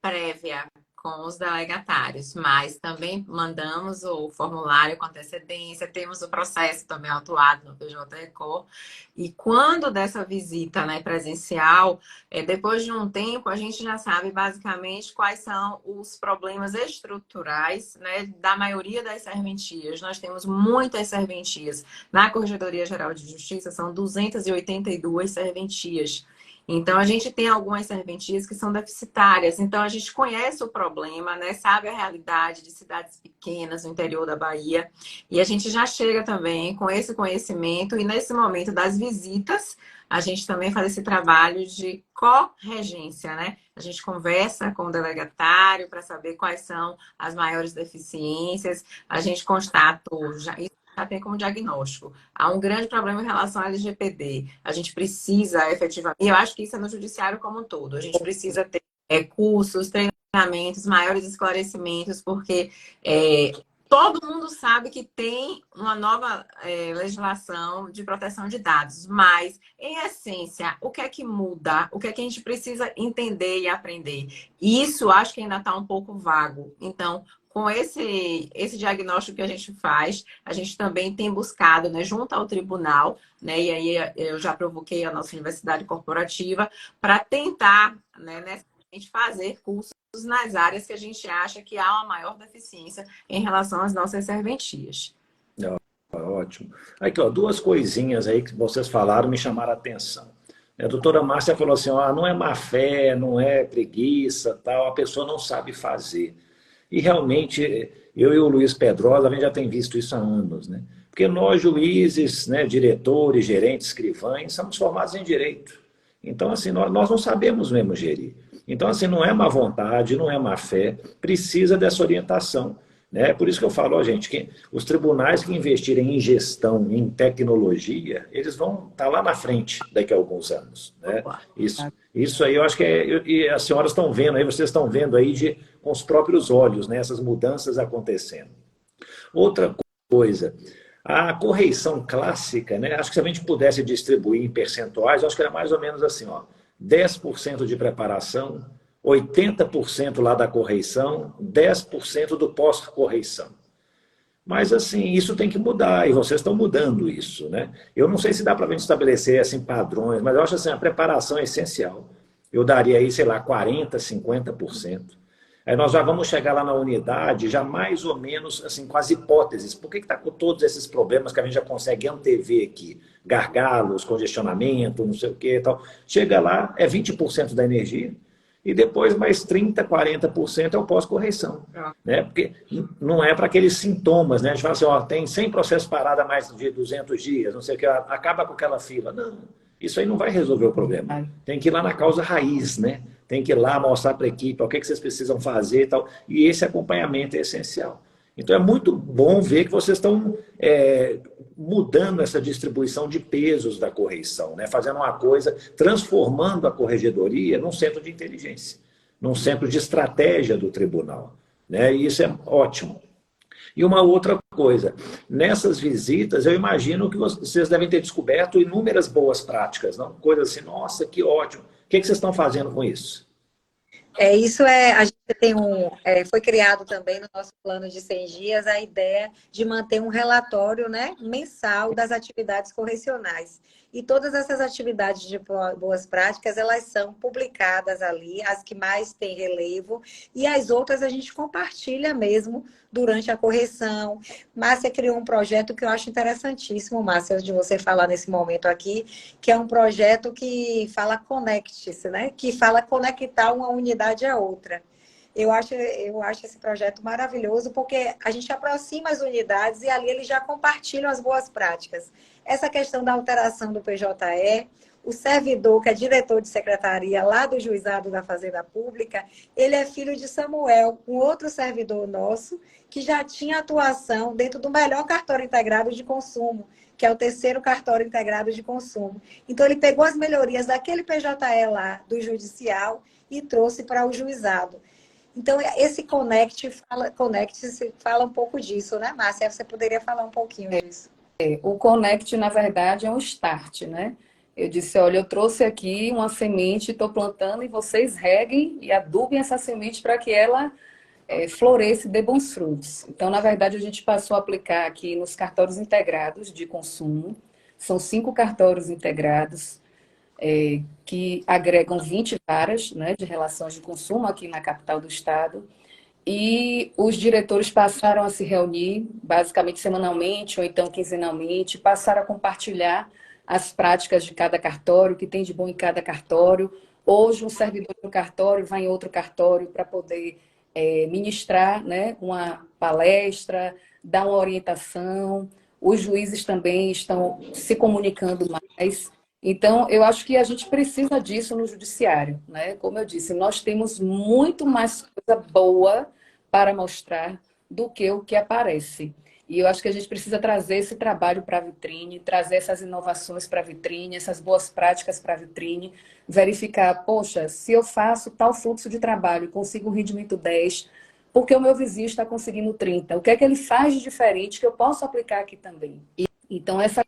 prévia com os delegatários, mas também mandamos o formulário com antecedência, temos o processo também autuado no PJ Record, e quando dessa visita, né, presencial, depois de um tempo, a gente já sabe basicamente quais são os problemas estruturais, né, da maioria das serventias. Nós temos muitas serventias. Na Corregedoria Geral de Justiça, são 282 serventias. Então, a gente tem algumas serventias que são deficitárias. Então, a gente conhece o problema, né? Sabe a realidade de cidades pequenas no interior da Bahia. E a gente já chega também com esse conhecimento. E nesse momento das visitas, a gente também faz esse trabalho de corregência, né? A gente conversa com o delegatário para saber quais são as maiores deficiências. A gente constata já tem como diagnóstico. Há um grande problema em relação ao LGPD. A gente precisa efetivamente, e eu acho que isso é no judiciário como um todo, a gente precisa ter cursos, treinamentos, maiores esclarecimentos, porque todo mundo sabe que tem uma nova legislação de proteção de dados, mas, em essência, o que é que muda? O que é que a gente precisa entender e aprender? Isso acho que ainda está um pouco vago. Então, com esse diagnóstico que a gente faz, a gente também tem buscado, né, junto ao tribunal, né, e aí eu já provoquei a nossa universidade corporativa para tentar, né, fazer cursos nas áreas que a gente acha que há uma maior deficiência em relação às nossas serventias. Ótimo. Aqui, ó, duas coisinhas aí que vocês falaram me chamaram a atenção. A doutora Márcia falou assim, não é má fé, não é preguiça, tal, a pessoa não sabe fazer. E realmente, eu e o Luiz Pedrosa, a gente já tem visto isso há anos, né? Porque nós, juízes, né, diretores, gerentes, escrivães, somos formados em direito. Então, assim, nós não sabemos mesmo gerir. Então, assim, não é má vontade, não é má fé, precisa dessa orientação. Né? Por isso que eu falo, gente, que os tribunais que investirem em gestão, em tecnologia, eles vão estar lá na frente daqui a alguns anos. Né? Isso aí eu acho que e as senhoras estão vendo aí, vocês estão vendo aí com os próprios olhos, né, essas mudanças acontecendo. Outra coisa, a correição clássica, né, acho que se a gente pudesse distribuir em percentuais, acho que era mais ou menos assim, 10% de preparação, 80% lá da correição, 10% do pós-correição. Mas, assim, isso tem que mudar, e vocês estão mudando isso, né? Eu não sei se dá para a gente estabelecer, assim, padrões, mas eu acho, assim, a preparação é essencial. Eu daria aí, sei lá, 40%, 50%. Aí nós já vamos chegar lá na unidade, já mais ou menos, assim, com as hipóteses. Por que está com todos esses problemas que a gente já consegue antever aqui? Gargalos, congestionamento, não sei o que e tal. Chega lá, é 20% da energia, e depois mais 30%, 40% é o pós-correição. Né? Porque não é para aqueles sintomas, né? A gente fala assim, tem 100 processos parados há mais de 200 dias, não sei o que, acaba com aquela fila. Não, isso aí não vai resolver o problema. Tem que ir lá na causa raiz, né? Tem que ir lá mostrar para a equipe o que vocês precisam fazer e tal. E esse acompanhamento é essencial. Então é muito bom ver que vocês estão mudando essa distribuição de pesos da correição, né? Fazendo uma coisa, transformando a corregedoria num centro de inteligência, num centro de estratégia do tribunal. Né? E isso é ótimo. E uma outra coisa, nessas visitas, eu imagino que vocês devem ter descoberto inúmeras boas práticas, não? Coisas assim, nossa, que ótimo. O que vocês estão fazendo com isso? A gente tem foi criado também no nosso plano de 100 dias a ideia de manter um relatório, né, mensal das atividades correcionais. E todas essas atividades de boas práticas, elas são publicadas ali, as que mais têm relevo, e as outras a gente compartilha mesmo durante a correção. Márcia criou um projeto que eu acho interessantíssimo, Márcia, de você falar nesse momento aqui, que é um projeto que fala Conecte-se, né? Que fala conectar uma unidade à outra. Eu acho esse projeto maravilhoso, porque a gente aproxima as unidades e ali eles já compartilham as boas práticas. Essa questão da alteração do PJE, o servidor, que é diretor de secretaria lá do Juizado da Fazenda Pública, ele é filho de Samuel, um outro servidor nosso, que já tinha atuação dentro do melhor cartório integrado de consumo, que é o terceiro cartório integrado de consumo. Então, ele pegou as melhorias daquele PJE lá do judicial e trouxe para o juizado. Então, esse Conecte-se fala um pouco disso, né, Márcia? Você poderia falar um pouquinho disso? O Connect, na verdade, é um start, né? Eu disse, olha, eu trouxe aqui uma semente, estou plantando e vocês reguem e adubem essa semente para que ela floresça e dê bons frutos. Então, na verdade, a gente passou a aplicar aqui nos cartórios integrados de consumo. São 5 cartórios integrados que agregam 20 varas, né, de relações de consumo aqui na capital do estado. E os diretores passaram a se reunir, basicamente semanalmente ou então quinzenalmente, passaram a compartilhar as práticas de cada cartório, o que tem de bom em cada cartório. Hoje, um servidor do cartório vai em outro cartório para poder ministrar, né, uma palestra, dar uma orientação. Os juízes também estão se comunicando mais. Então, eu acho que a gente precisa disso no judiciário, né? Como eu disse, nós temos muito mais coisa boa para mostrar do que o que aparece. E eu acho que a gente precisa trazer esse trabalho para a vitrine, trazer essas inovações para a vitrine, essas boas práticas para a vitrine, verificar, poxa, se eu faço tal fluxo de trabalho e consigo um rendimento 10, porque o meu vizinho está conseguindo 30, o que é que ele faz de diferente que eu posso aplicar aqui também? Então, essa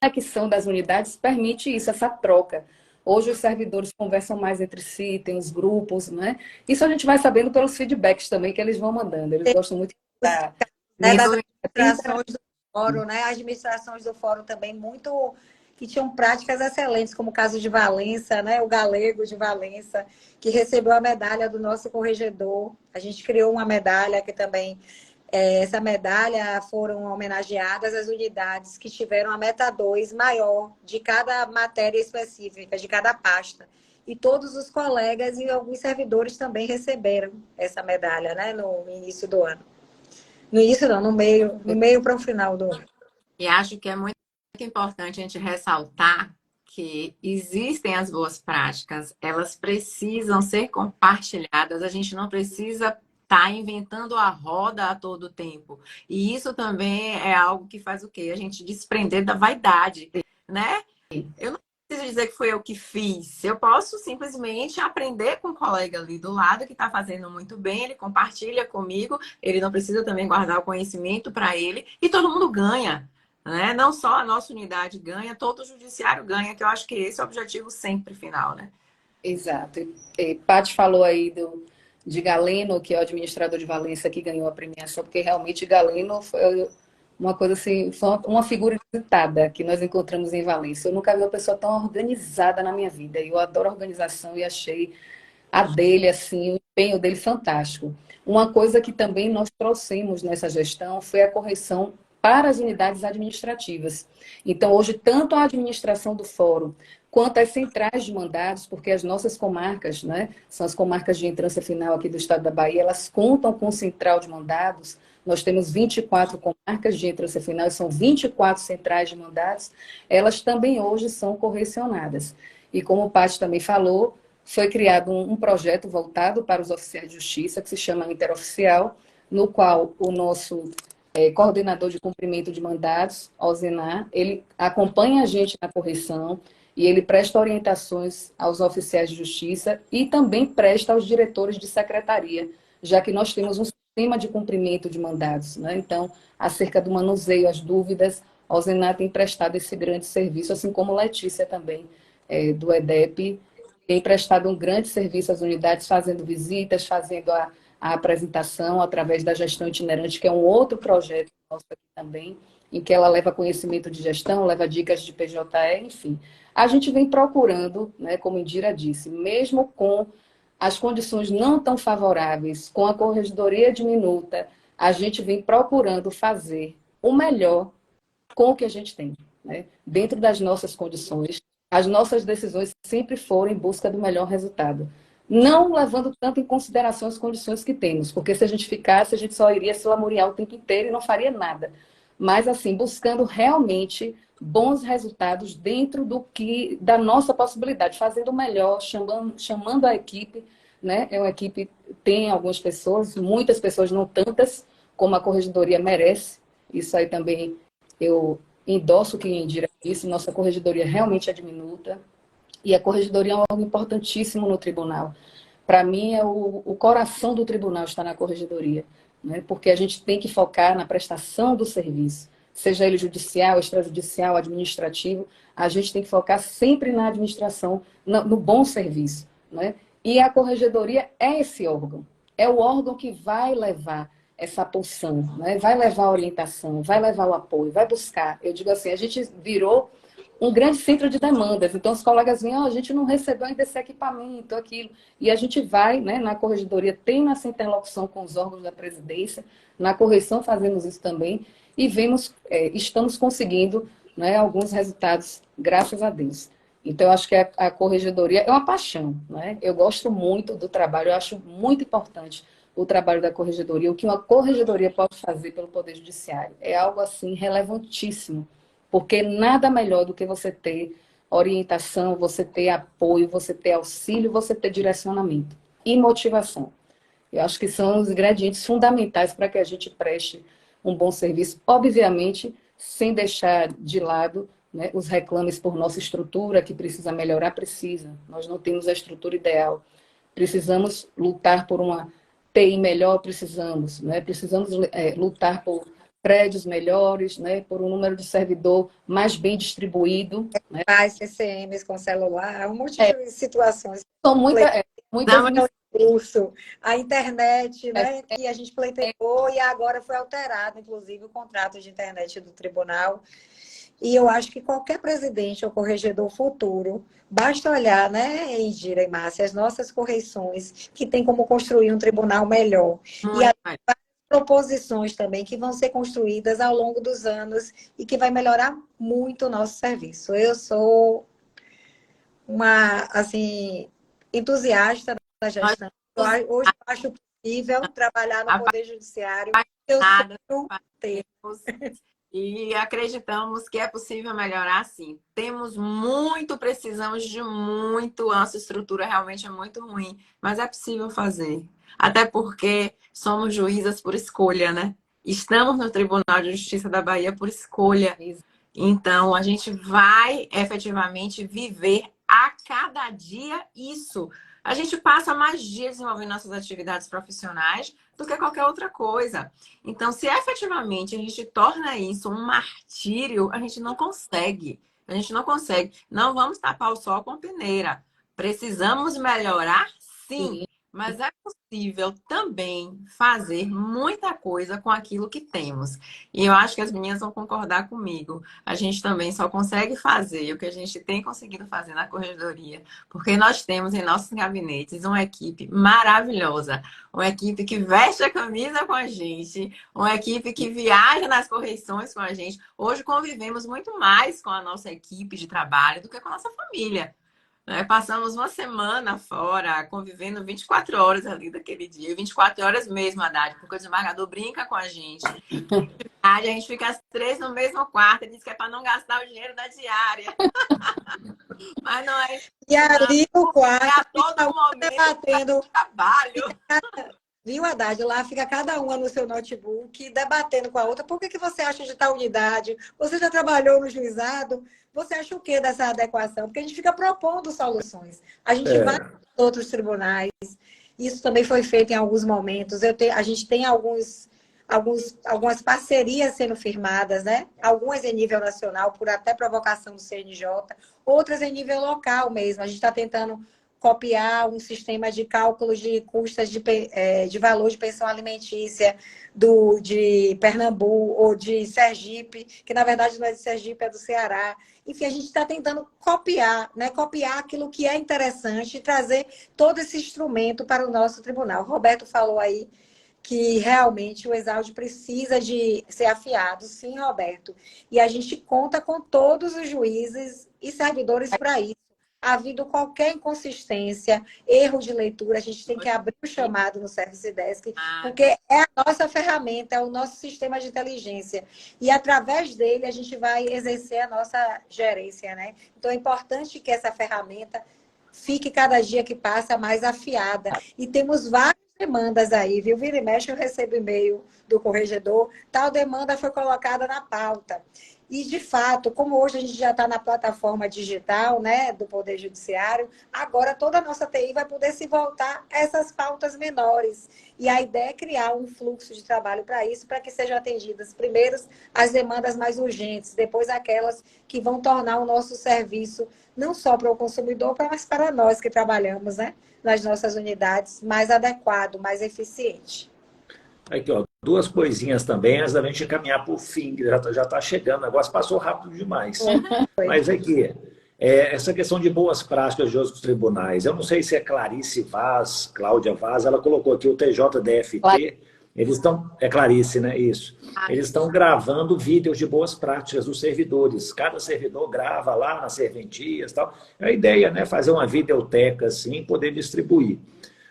conexão das unidades permite isso, essa troca. Hoje os servidores conversam mais entre si, tem os grupos, né? Isso a gente vai sabendo pelos feedbacks também que eles vão mandando. Eles gostam muito da... Das administrações do fórum, né? As administrações do fórum também muito... que tinham práticas excelentes, como o caso de Valença, né? O Galego de Valença, que recebeu a medalha do nosso corregedor. A gente criou uma medalha que também... essa medalha foram homenageadas as unidades que tiveram a meta 2 maior de cada matéria específica, de cada pasta. E todos os colegas e alguns servidores também receberam essa medalha, né, no início do ano. No início não, no meio para o final do ano. E acho que é muito importante a gente ressaltar que existem as boas práticas, elas precisam ser compartilhadas, a gente não precisa tá inventando a roda a todo tempo. E isso também é algo que faz o quê? A gente desprender da vaidade, né? Eu não preciso dizer que foi eu que fiz. Eu posso simplesmente aprender com o colega ali do lado que está fazendo muito bem, ele compartilha comigo, ele não precisa também guardar o conhecimento para ele e todo mundo ganha, né? Não só a nossa unidade ganha, todo o judiciário ganha, que eu acho que esse é o objetivo sempre final, né? Exato. Paty falou aí de Galeno, que é o administrador de Valença, que ganhou a premiação, porque realmente Galeno foi uma coisa assim, foi uma figura inusitada que nós encontramos em Valença. Eu nunca vi uma pessoa tão organizada na minha vida. Eu adoro organização e achei a dele, assim, o empenho dele fantástico. Uma coisa que também nós trouxemos nessa gestão foi a correção para as unidades administrativas. Então, hoje, tanto a administração do fórum quanto as centrais de mandados, porque as nossas comarcas, né, são as comarcas de entrância final aqui do estado da Bahia, elas contam com central de mandados. Nós temos 24 comarcas de entrância final, são 24 centrais de mandados, elas também hoje são correcionadas. E como o Paty também falou, foi criado um projeto voltado para os oficiais de justiça, que se chama Interoficial, no qual o nosso coordenador de cumprimento de mandados, Alzenar, ele acompanha a gente na correção e ele presta orientações aos oficiais de justiça e também presta aos diretores de secretaria, já que nós temos um sistema de cumprimento de mandados, né? Então, acerca do manuseio, as dúvidas, Alzenar tem prestado esse grande serviço, assim como Letícia também, do EDEP, tem prestado um grande serviço às unidades, fazendo visitas, fazendo a apresentação através da gestão itinerante, que é um outro projeto nosso aqui também, em que ela leva conhecimento de gestão, leva dicas de PJE, enfim. A gente vem procurando, né, como Indira disse, mesmo com as condições não tão favoráveis, com a corregedoria diminuta, a gente vem procurando fazer o melhor com o que a gente tem, né? Dentro das nossas condições. As nossas decisões sempre foram em busca do melhor resultado. Não levando tanto em consideração as condições que temos, porque se a gente ficasse, a gente só iria se lamuriar o tempo inteiro e não faria nada. Mas, assim, buscando realmente bons resultados dentro da nossa possibilidade, fazendo o melhor, chamando a equipe, né? É uma equipe, tem algumas pessoas, muitas pessoas, não tantas, como a corregedoria merece. Isso aí também eu endosso o que Indira disse, nossa corregedoria realmente é diminuta. E a corregedoria é um órgão importantíssimo no tribunal. Para mim, o coração do tribunal está na corregedoria, né? Porque a gente tem que focar na prestação do serviço. seja ele judicial, extrajudicial, administrativo, a gente tem que focar sempre na administração, no bom serviço, né? E a corregedoria é esse órgão, é o órgão que vai levar essa pulsão, né? Vai levar a orientação, vai levar o apoio, vai buscar. Eu digo assim, a gente virou um grande centro de demandas. Então, os colegas vêm, a gente não recebeu ainda esse equipamento, aquilo. E a gente vai, né, na corregedoria, tem essa interlocução com os órgãos da presidência, na correição fazemos isso também, e vemos, estamos conseguindo, né, alguns resultados, graças a Deus. Então, eu acho que a corregedoria é uma paixão, né? Eu gosto muito do trabalho, eu acho muito importante o trabalho da corregedoria. O que uma corregedoria pode fazer pelo Poder Judiciário é algo, assim, relevantíssimo. Porque nada melhor do que você ter orientação, você ter apoio, você ter auxílio, você ter direcionamento e motivação. Eu acho que são os ingredientes fundamentais para que a gente preste um bom serviço, obviamente, sem deixar de lado, né, os reclames por nossa estrutura, que precisa melhorar, precisa. Nós não temos a estrutura ideal. Precisamos lutar por uma TI melhor, precisamos, né? Precisamos lutar por prédios melhores, né, por um número de servidor mais bem distribuído. Né? Mais CCMs com celular, um monte de situações. São muitas curso, a internet, né, que a gente pleiteou e agora foi alterado, inclusive, o contrato de internet do tribunal. E eu acho que qualquer presidente ou corregedor futuro, basta olhar, né, Indira e Márcia, as nossas correições, que tem como construir um tribunal melhor. E as proposições também que vão ser construídas ao longo dos anos e que vai melhorar muito o nosso serviço. Eu sou uma, assim, entusiasta da gestão. Hoje eu acho possível trabalhar no Poder Judiciário. Eu sou e acreditamos que é possível melhorar, sim. Temos muito, precisamos de muito, a nossa estrutura realmente é muito ruim, mas é possível fazer. Até porque somos juízas por escolha, né? Estamos no Tribunal de Justiça da Bahia por escolha. Então, a gente vai efetivamente viver a cada dia isso. A gente passa mais dias desenvolvendo nossas atividades profissionais do que qualquer outra coisa. Então, se efetivamente a gente torna isso um martírio, a gente não consegue. A gente não consegue. Não vamos tapar o sol com a peneira. Precisamos melhorar, sim. Mas é possível também fazer muita coisa com aquilo que temos. E eu acho que as meninas vão concordar comigo. A gente também só consegue fazer o que a gente tem conseguido fazer na corregedoria, porque nós temos em nossos gabinetes uma equipe maravilhosa, uma equipe que veste a camisa com a gente, uma equipe que viaja nas correições com a gente. Hoje convivemos muito mais com a nossa equipe de trabalho do que com a nossa família. Passamos uma semana fora, convivendo 24 horas ali daquele dia. 24 horas mesmo, Haddad, porque o desembargador brinca com a gente. A gente fica as 3 no mesmo quarto. Ele diz que é para não gastar o dinheiro da diária. Mas não é. E ali no quarto, a todo momento debatendo trabalho. Viu, Haddad? Lá fica cada uma no seu notebook, debatendo com a outra. Por que você acha de tal unidade? Você já trabalhou no juizado? Você acha o que dessa adequação? Porque a gente fica propondo soluções. A gente vai para outros tribunais. Isso também foi feito em alguns momentos. A gente tem algumas parcerias sendo firmadas, né? Algumas em nível nacional, por até provocação do CNJ, outras em nível local mesmo. A gente está tentando copiar um sistema de cálculos de custas de valor de pensão alimentícia de Pernambuco ou de Sergipe, que na verdade não é de Sergipe, é do Ceará. Enfim, a gente está tentando copiar, né? Copiar aquilo que é interessante e trazer todo esse instrumento para o nosso tribunal. O Roberto falou aí que realmente o Exalc precisa de ser afiado, sim, Roberto. E a gente conta com todos os juízes e servidores para isso. Havido qualquer inconsistência, erro de leitura, a gente tem que abrir o chamado no Service Desk, porque é a nossa ferramenta, é o nosso sistema de inteligência. E através dele a gente vai exercer a nossa gerência, né? Então é importante que essa ferramenta fique cada dia que passa mais afiada. E temos várias demandas aí, viu? Vira e mexe, eu recebo e-mail do corregedor, tal demanda foi colocada na pauta. E, de fato, como hoje a gente já está na plataforma digital, né, do Poder Judiciário, agora toda a nossa TI vai poder se voltar a essas pautas menores. E a ideia é criar um fluxo de trabalho para isso, para que sejam atendidas, primeiro, as demandas mais urgentes, depois aquelas que vão tornar o nosso serviço, não só para o consumidor, mas para nós que trabalhamos, né, nas nossas unidades, mais adequado, mais eficiente. Aqui, ó, duas coisinhas também, antes da gente caminhar para o fim, que já tá chegando, o negócio passou rápido demais. Mas aqui, essa questão de boas práticas de outros tribunais, eu não sei se é Clarice Vaz, Cláudia Vaz, ela colocou aqui o TJDFT, eles estão, é Clarice, né? Isso. Eles estão gravando vídeos de boas práticas dos servidores. Cada servidor grava lá nas serventias e tal. É a ideia, né? Fazer uma videoteca assim, poder distribuir.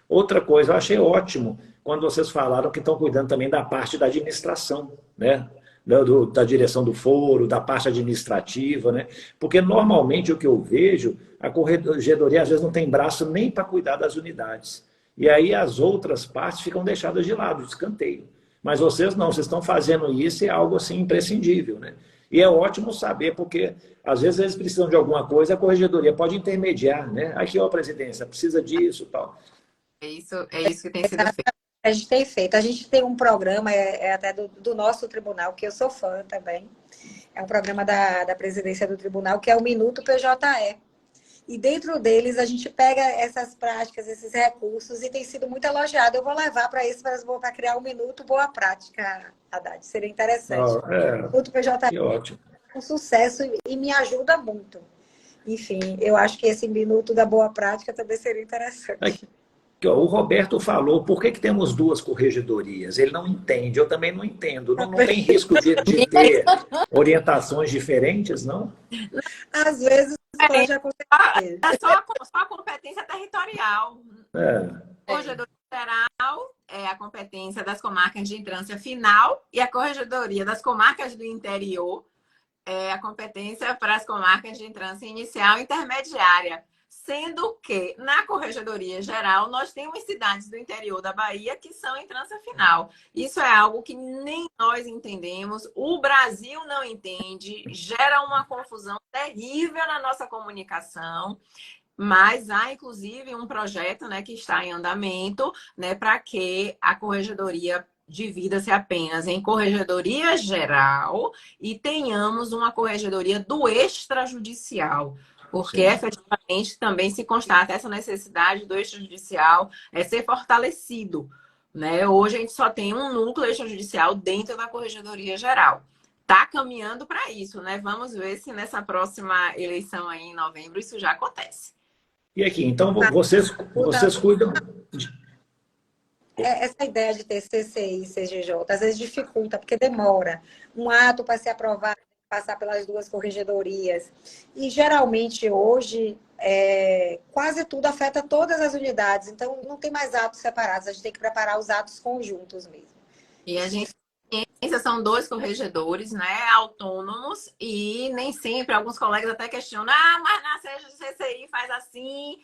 Outra coisa, eu achei ótimo quando vocês falaram que estão cuidando também da parte da administração, né? Da direção do foro, da parte administrativa, né? Porque normalmente o que eu vejo, a corregedoria às vezes não tem braço nem para cuidar das unidades. E aí as outras partes ficam deixadas de lado, de escanteio. Mas vocês não, vocês estão fazendo isso e é algo assim imprescindível, né? E é ótimo saber, porque às vezes eles precisam de alguma coisa, a corregedoria pode intermediar, né? Aqui, ó, presidência, precisa disso e tal. É isso que tem sido feito. A gente tem feito. A gente tem um programa, até do nosso tribunal, que eu sou fã também. É um programa da presidência do tribunal, que é o Minuto PJE. E dentro deles, a gente pega essas práticas, esses recursos, e tem sido muito elogiado. Eu vou levar para isso, para criar um Minuto Boa Prática, Haddad. Seria interessante. Minuto PJE que ótimo. É um sucesso e me ajuda muito. Enfim, eu acho que esse Minuto da Boa Prática também seria interessante. O Roberto falou, por que temos duas corregedorias? Ele não entende, eu também não entendo. Não tem risco de ter orientações diferentes, não? Às vezes pode acontecer. É só a competência territorial. Corregedoria Geral é a competência das comarcas de entrância final e a Corregedoria das Comarcas do Interior é a competência para as comarcas de entrância inicial e intermediária. Sendo que, na Corregedoria Geral, nós temos cidades do interior da Bahia que são em trança final. Isso é algo que nem nós entendemos, o Brasil não entende, gera uma confusão terrível na nossa comunicação, mas há, inclusive, um projeto, né, que está em andamento, né, para que a Corregedoria divida-se apenas em Corregedoria Geral e tenhamos uma Corregedoria do extrajudicial. Porque, efetivamente, também se constata essa necessidade do extrajudicial ser fortalecido, né? Hoje a gente só tem um núcleo extrajudicial dentro da Corregedoria Geral. Está caminhando para isso, né? Vamos ver se nessa próxima eleição aí em novembro isso já acontece. E aqui, então vocês cuidam... Essa ideia de ter CCI e CGJ às vezes dificulta, porque demora. Um ato para ser aprovado, passar pelas duas corregedorias. E, geralmente, hoje, quase tudo afeta todas as unidades. Então, não tem mais atos separados. A gente tem que preparar os atos conjuntos mesmo. E a gente são dois corregedores, né, autônomos, e nem sempre, alguns colegas até questionam, mas na CCI faz assim,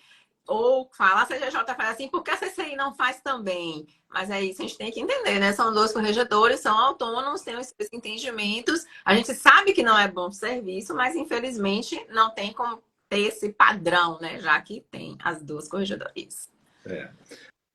ou fala, a CGJ faz assim, por que a CCI não faz também? Mas é isso, a gente tem que entender, né? São dois corregedores, são autônomos, têm os seus entendimentos. A gente sabe que não é bom serviço, mas infelizmente não tem como ter esse padrão, né? Já que tem as duas corregedorias.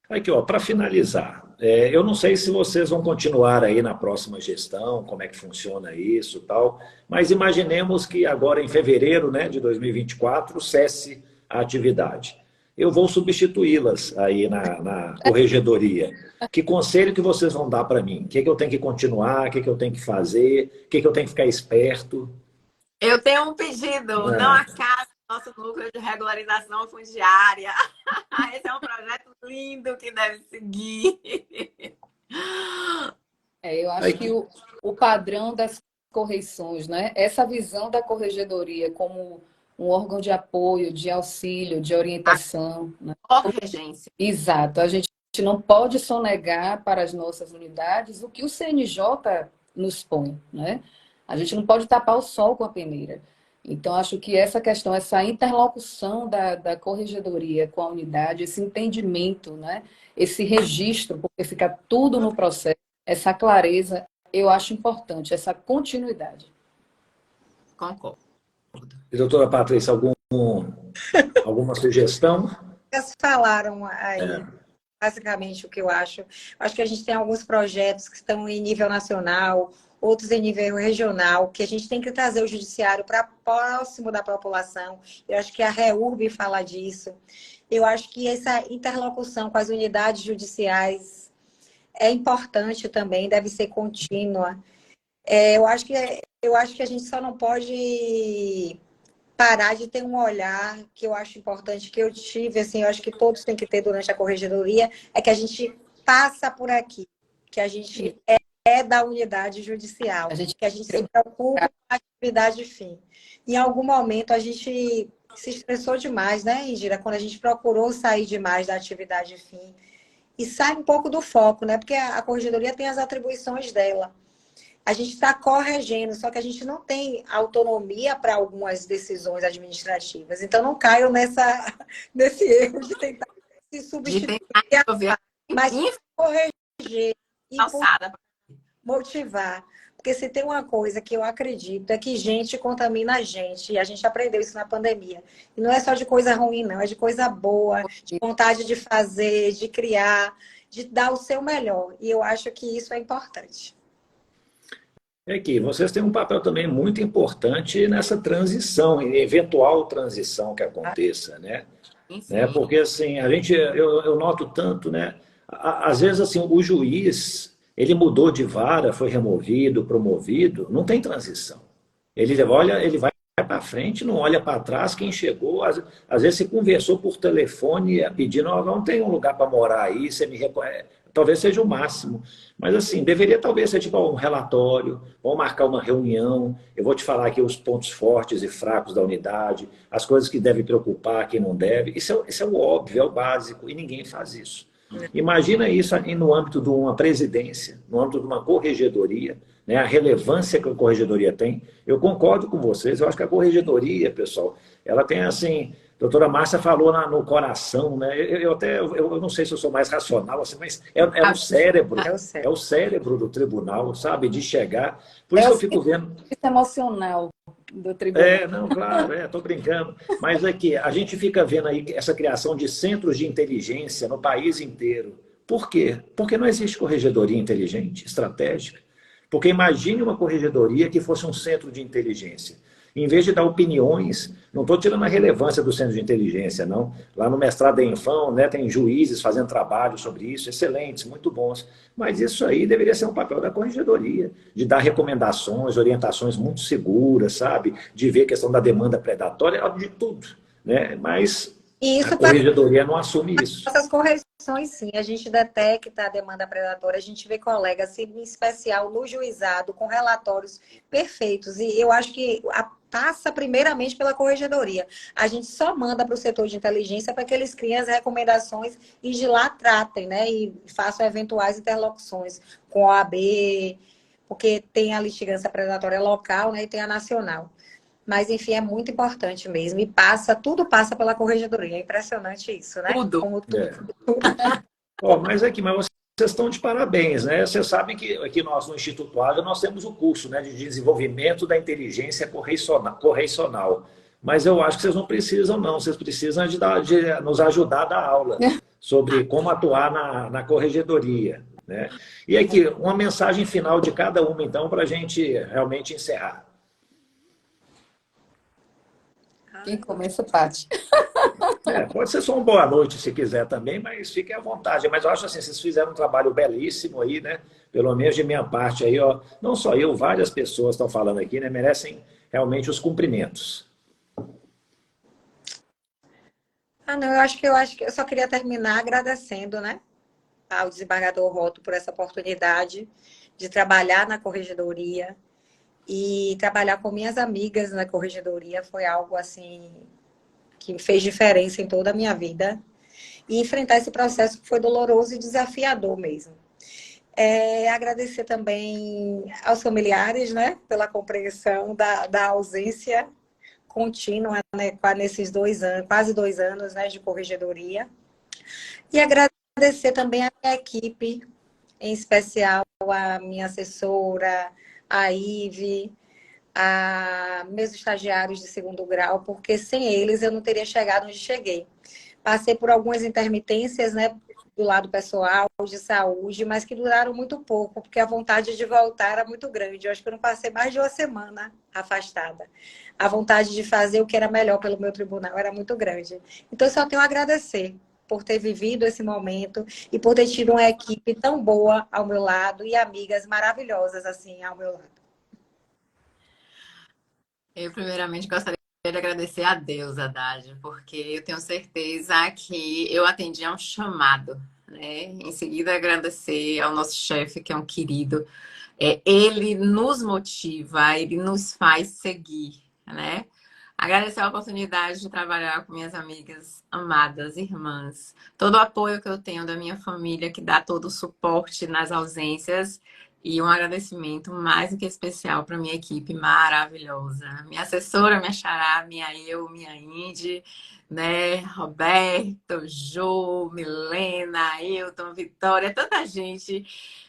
Aqui, ó, para finalizar, eu não sei se vocês vão continuar aí na próxima gestão, como é que funciona isso e tal, mas imaginemos que agora em fevereiro, né, de 2024 cesse a atividade. Eu vou substituí-las aí na corregedoria. Que conselho que vocês vão dar para mim? O que eu tenho que continuar? O que eu tenho que fazer? O que eu tenho que ficar esperto? Eu tenho um pedido. Não acabe o nosso núcleo de regularização fundiária. Esse é um projeto lindo que deve seguir. Eu acho que o padrão das correições, né? Essa visão da corregedoria como um órgão de apoio, de auxílio, de orientação. Né? Urgência. Exato. A gente não pode sonegar para as nossas unidades o que o CNJ nos põe. Né? A gente não pode tapar o sol com a peneira. Então, acho que essa questão, essa interlocução da corregedoria com a unidade, esse entendimento, né? Esse registro, porque fica tudo no processo, essa clareza, eu acho importante, essa continuidade. Concordo. E, doutora Patrícia, alguma sugestão? Eles falaram aí, basicamente, o que eu acho. Acho que a gente tem alguns projetos que estão em nível nacional, outros em nível regional, que a gente tem que trazer o judiciário para próximo da população. Eu acho que a REURB fala disso. Eu acho que essa interlocução com as unidades judiciais é importante também, deve ser contínua. Eu acho que a gente só não pode parar de ter um olhar que eu acho importante, que eu tive, assim, eu acho que todos têm que ter durante a corregedoria, é que a gente passa por aqui, que a gente é da unidade judicial, que a gente se preocupa com a atividade fim. Em algum momento a gente se estressou demais, né, Indira, quando a gente procurou sair demais da atividade fim e sai um pouco do foco, né, porque a corregedoria tem as atribuições dela. A gente está corregendo, só que a gente não tem autonomia para algumas decisões administrativas. Então, não caio nesse erro de tentar se substituir, mas corrigir e motivar. Porque se tem uma coisa que eu acredito é que gente contamina a gente. E a gente aprendeu isso na pandemia. E não é só de coisa ruim, não. É de coisa boa, de vontade de fazer, de criar, de dar o seu melhor. E eu acho que isso é importante. É que vocês têm um papel também muito importante nessa transição, eventual transição que aconteça, né? Porque assim, eu noto tanto, né? Às vezes assim, o juiz, ele mudou de vara, foi removido, promovido, não tem transição. Ele vai para frente, não olha para trás, quem chegou, às vezes se conversou por telefone pedindo, não tem um lugar para morar aí, você me reconhece. Talvez seja o máximo. Mas, assim, deveria talvez ser tipo um relatório, vamos marcar uma reunião, eu vou te falar aqui os pontos fortes e fracos da unidade, as coisas que devem preocupar, quem não deve. Isso é o óbvio, é o básico, e ninguém faz isso. Imagina isso no âmbito de uma presidência, no âmbito de uma corregedoria, né, a relevância que a corregedoria tem. Eu concordo com vocês, eu acho que a corregedoria, pessoal, ela tem, assim... A doutora Márcia falou no coração, né? Eu não sei se eu sou mais racional, assim, mas é o cérebro. É o cérebro do tribunal, sabe? De chegar. Por isso eu fico vendo. Emocional do tribunal. Não, claro, estou brincando. Mas é que a gente fica vendo aí essa criação de centros de inteligência no país inteiro. Por quê? Porque não existe corregedoria inteligente, estratégica. Porque imagine uma corregedoria que fosse um centro de inteligência. Em vez de dar opiniões, não estou tirando a relevância do centro de inteligência, não. Lá no mestrado em Infam, né, tem juízes fazendo trabalho sobre isso, excelentes, muito bons. Mas isso aí deveria ser um papel da corregedoria, de dar recomendações, orientações muito seguras, sabe? De ver a questão da demanda predatória, de tudo, né? Mas a corregedoria não assume isso. Essas correções, sim, a gente detecta a demanda predatória, a gente vê colegas, em especial no juizado, com relatórios perfeitos. E eu acho que passa primeiramente pela corregedoria. A gente só manda para o setor de inteligência para que eles criem as recomendações e de lá tratem, né? E façam eventuais interlocuções com a OAB, porque tem a litigância predatória local, né? E tem a nacional. Mas, enfim, é muito importante mesmo. E tudo passa pela corregedoria. É impressionante isso, né? Tudo. Como tudo. Mas vocês estão de parabéns, né? Vocês sabem que aqui nós, no Instituto Água, nós temos o curso, né, de desenvolvimento da inteligência correicional. Mas eu acho que vocês não precisam, não. Vocês precisam de nos ajudar a dar aula sobre como atuar na corregedoria, né? E aqui, uma mensagem final de cada uma, então, para a gente realmente encerrar. Quem começa, Paty. Pode ser só uma boa noite, se quiser também, mas fiquem à vontade. Mas eu acho assim, vocês fizeram um trabalho belíssimo aí, né? Pelo menos de minha parte aí, ó. Não só eu, várias pessoas estão falando aqui, né? Merecem realmente os cumprimentos. Não, eu acho que eu só queria terminar agradecendo, né? Ao desembargador Roto por essa oportunidade de trabalhar na corregedoria. E trabalhar com minhas amigas na corregedoria foi algo assim que fez diferença em toda a minha vida. E enfrentar esse processo que foi doloroso e desafiador mesmo. Agradecer também aos familiares, né, pela compreensão da ausência contínua, né, nesses 2 anos, quase 2 anos, né, de corregedoria. E agradecer também a minha equipe, em especial a minha assessora, a Ive, a meus estagiários de segundo grau, porque sem eles eu não teria chegado onde cheguei. Passei por algumas intermitências, né, do lado pessoal, de saúde, mas que duraram muito pouco, porque a vontade de voltar era muito grande. Eu acho que eu não passei mais de uma semana afastada. A vontade de fazer o que era melhor pelo meu tribunal era muito grande. Então, eu só tenho a agradecer por ter vivido esse momento e por ter tido uma equipe tão boa ao meu lado e amigas maravilhosas assim ao meu lado. Eu, primeiramente, gostaria de agradecer a Deus, Haddad, porque eu tenho certeza que eu atendi a um chamado, né? Em seguida, agradecer ao nosso chefe, que é um querido. Ele nos motiva, ele nos faz seguir, né? Agradecer a oportunidade de trabalhar com minhas amigas amadas, irmãs. Todo o apoio que eu tenho da minha família, que dá todo o suporte nas ausências. E um agradecimento mais do que especial para minha equipe maravilhosa. Minha assessora, minha xará, minha Indy, né? Roberto, Jô, Milena, Ailton, Vitória, tanta gente.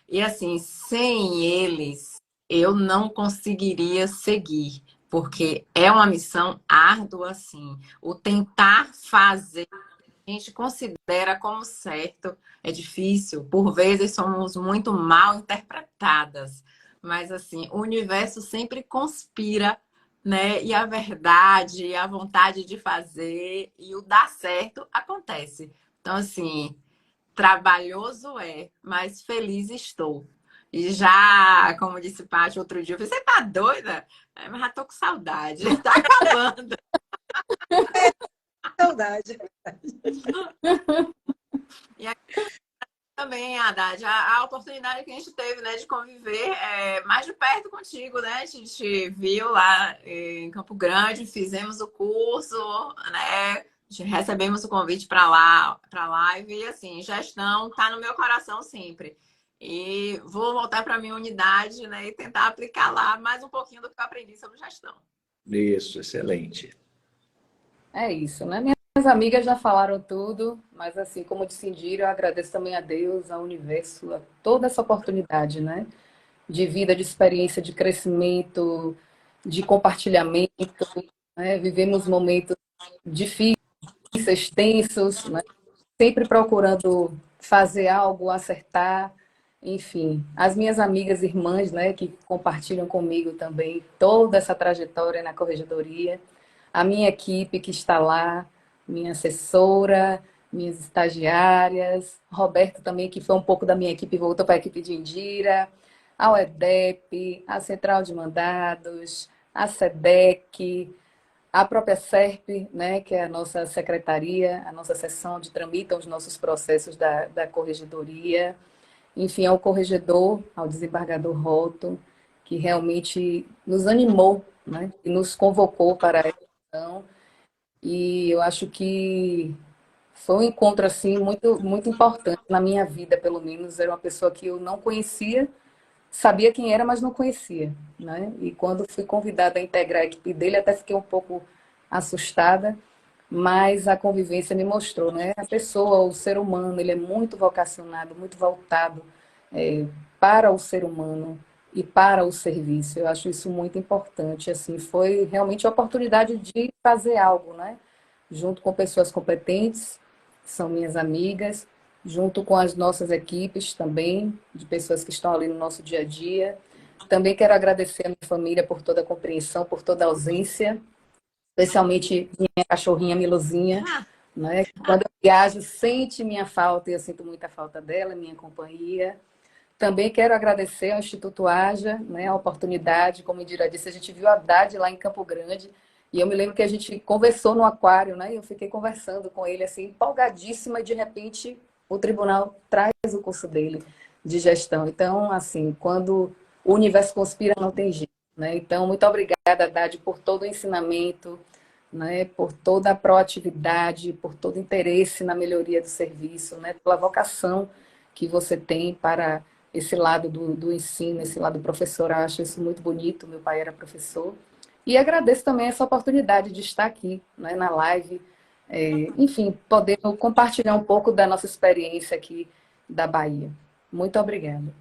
E assim, sem eles, eu não conseguiria seguir porque é uma missão árdua, assim. O tentar fazer, a gente considera como certo, é difícil. Por vezes somos muito mal interpretadas, mas assim, o universo sempre conspira, né? E a verdade, a vontade de fazer e o dar certo acontece. Então, assim, trabalhoso mas feliz estou. E já, como disse Paty outro dia, eu falei, você tá doida? Mas já tô com saudade. Tá acabando. Saudade. E aqui também, Haddad, a oportunidade que a gente teve, né, de conviver mais de perto contigo, né? A gente viu lá em Campo Grande, fizemos o curso, né? Recebemos o convite para live e assim, gestão tá no meu coração sempre. E vou voltar para minha unidade, né, e tentar aplicar lá mais um pouquinho do que eu aprendi sobre gestão. Isso, excelente. É isso, né? Minhas amigas já falaram tudo, mas assim, como disse Indira, eu agradeço também a Deus, ao universo, a toda essa oportunidade, né? De vida, de experiência, de crescimento, de compartilhamento, né? Vivemos momentos difíceis, tensos, né? Sempre procurando fazer algo, acertar, enfim. As minhas amigas irmãs, né, que compartilham comigo também toda essa trajetória na corregedoria, a minha equipe que está lá, minha assessora, minhas estagiárias, Roberto também, que foi um pouco da minha equipe, voltou para a equipe de Indira, a UEDEP, a Central de Mandados, a SEDEC, a própria SERP, né, que é a nossa secretaria, a nossa seção onde tramitam os nossos processos da corregedoria, enfim, ao corregedor, ao desembargador Roto, que realmente nos animou, né, e nos convocou para a eleição. E eu acho que foi um encontro assim muito muito importante na minha vida, pelo menos. Era uma pessoa que eu não conhecia, sabia quem era, mas não conhecia, né? E quando fui convidada a integrar a equipe dele, até fiquei um pouco assustada, mas a convivência me mostrou, né? A pessoa, o ser humano, ele é muito vocacionado, muito voltado para o ser humano e para o serviço. Eu acho isso muito importante. Assim, foi realmente a oportunidade de fazer algo, né? Junto com pessoas competentes, que são minhas amigas, junto com as nossas equipes também, de pessoas que estão ali no nosso dia a dia. Também quero agradecer a minha família por toda a compreensão, por toda a ausência, especialmente minha cachorrinha Miluzinha, né? Quando eu viajo, sente minha falta e eu sinto muita falta dela, minha companhia. Também quero agradecer ao Instituto Haja, né, a oportunidade, como a Indira disse, a gente viu a Haddad lá em Campo Grande, e eu me lembro que a gente conversou no aquário, né, e eu fiquei conversando com ele, assim, empolgadíssima, e de repente o tribunal traz o curso dele de gestão. Então, assim, quando o universo conspira, não tem jeito, né? Então, muito obrigada, Haddad, por todo o ensinamento, né, por toda a proatividade, por todo o interesse na melhoria do serviço, né, pela vocação que você tem para esse lado do ensino, esse lado professor, eu acho isso muito bonito, meu pai era professor. E agradeço também essa oportunidade de estar aqui, né, na live, enfim, poder compartilhar um pouco da nossa experiência aqui da Bahia. Muito obrigada.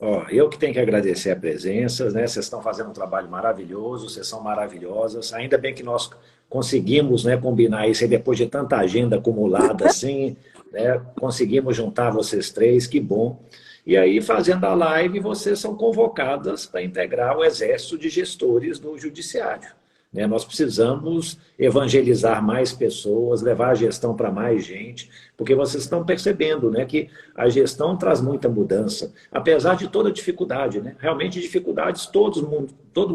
Ó, eu que tenho que agradecer a presença, né? Vocês estão fazendo um trabalho maravilhoso, vocês são maravilhosas. Ainda bem que nós conseguimos, né, combinar isso aí depois de tanta agenda acumulada assim, né? Conseguimos juntar vocês três, que bom. E aí, fazendo a live, vocês são convocadas para integrar o exército de gestores do judiciário. Né? Nós precisamos evangelizar mais pessoas, levar a gestão para mais gente, porque vocês estão percebendo, né, que a gestão traz muita mudança, apesar de toda dificuldade. Né? Realmente dificuldades todo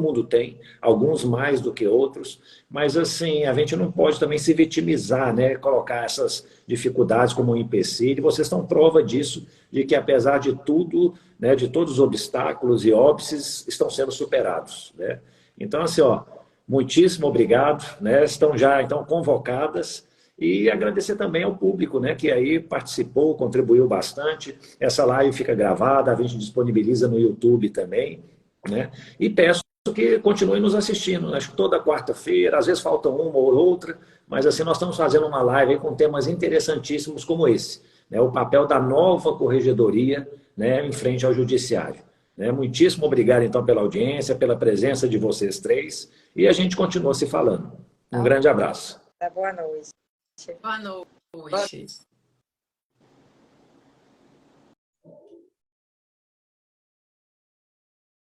mundo tem, alguns mais do que outros, mas assim, a gente não pode também se vitimizar, né? Colocar essas dificuldades como um empecilho. Vocês estão prova disso, de que apesar de tudo, né, de todos os obstáculos e óbices, estão sendo superados. Né? Então, assim, ó, muitíssimo obrigado, né? Estão já então convocadas, e agradecer também ao público, né, que aí participou, contribuiu bastante. Essa live fica gravada, a gente disponibiliza no YouTube também, né? E peço que continue nos assistindo. Acho que toda quarta-feira, às vezes falta uma ou outra, mas assim nós estamos fazendo uma live aí com temas interessantíssimos como esse, né? O papel da nova corregedoria, né, em frente ao judiciário. Né? Muitíssimo obrigado, então, pela audiência, pela presença de vocês três, e a gente continua se falando. Um grande abraço. Boa noite. Boa noite.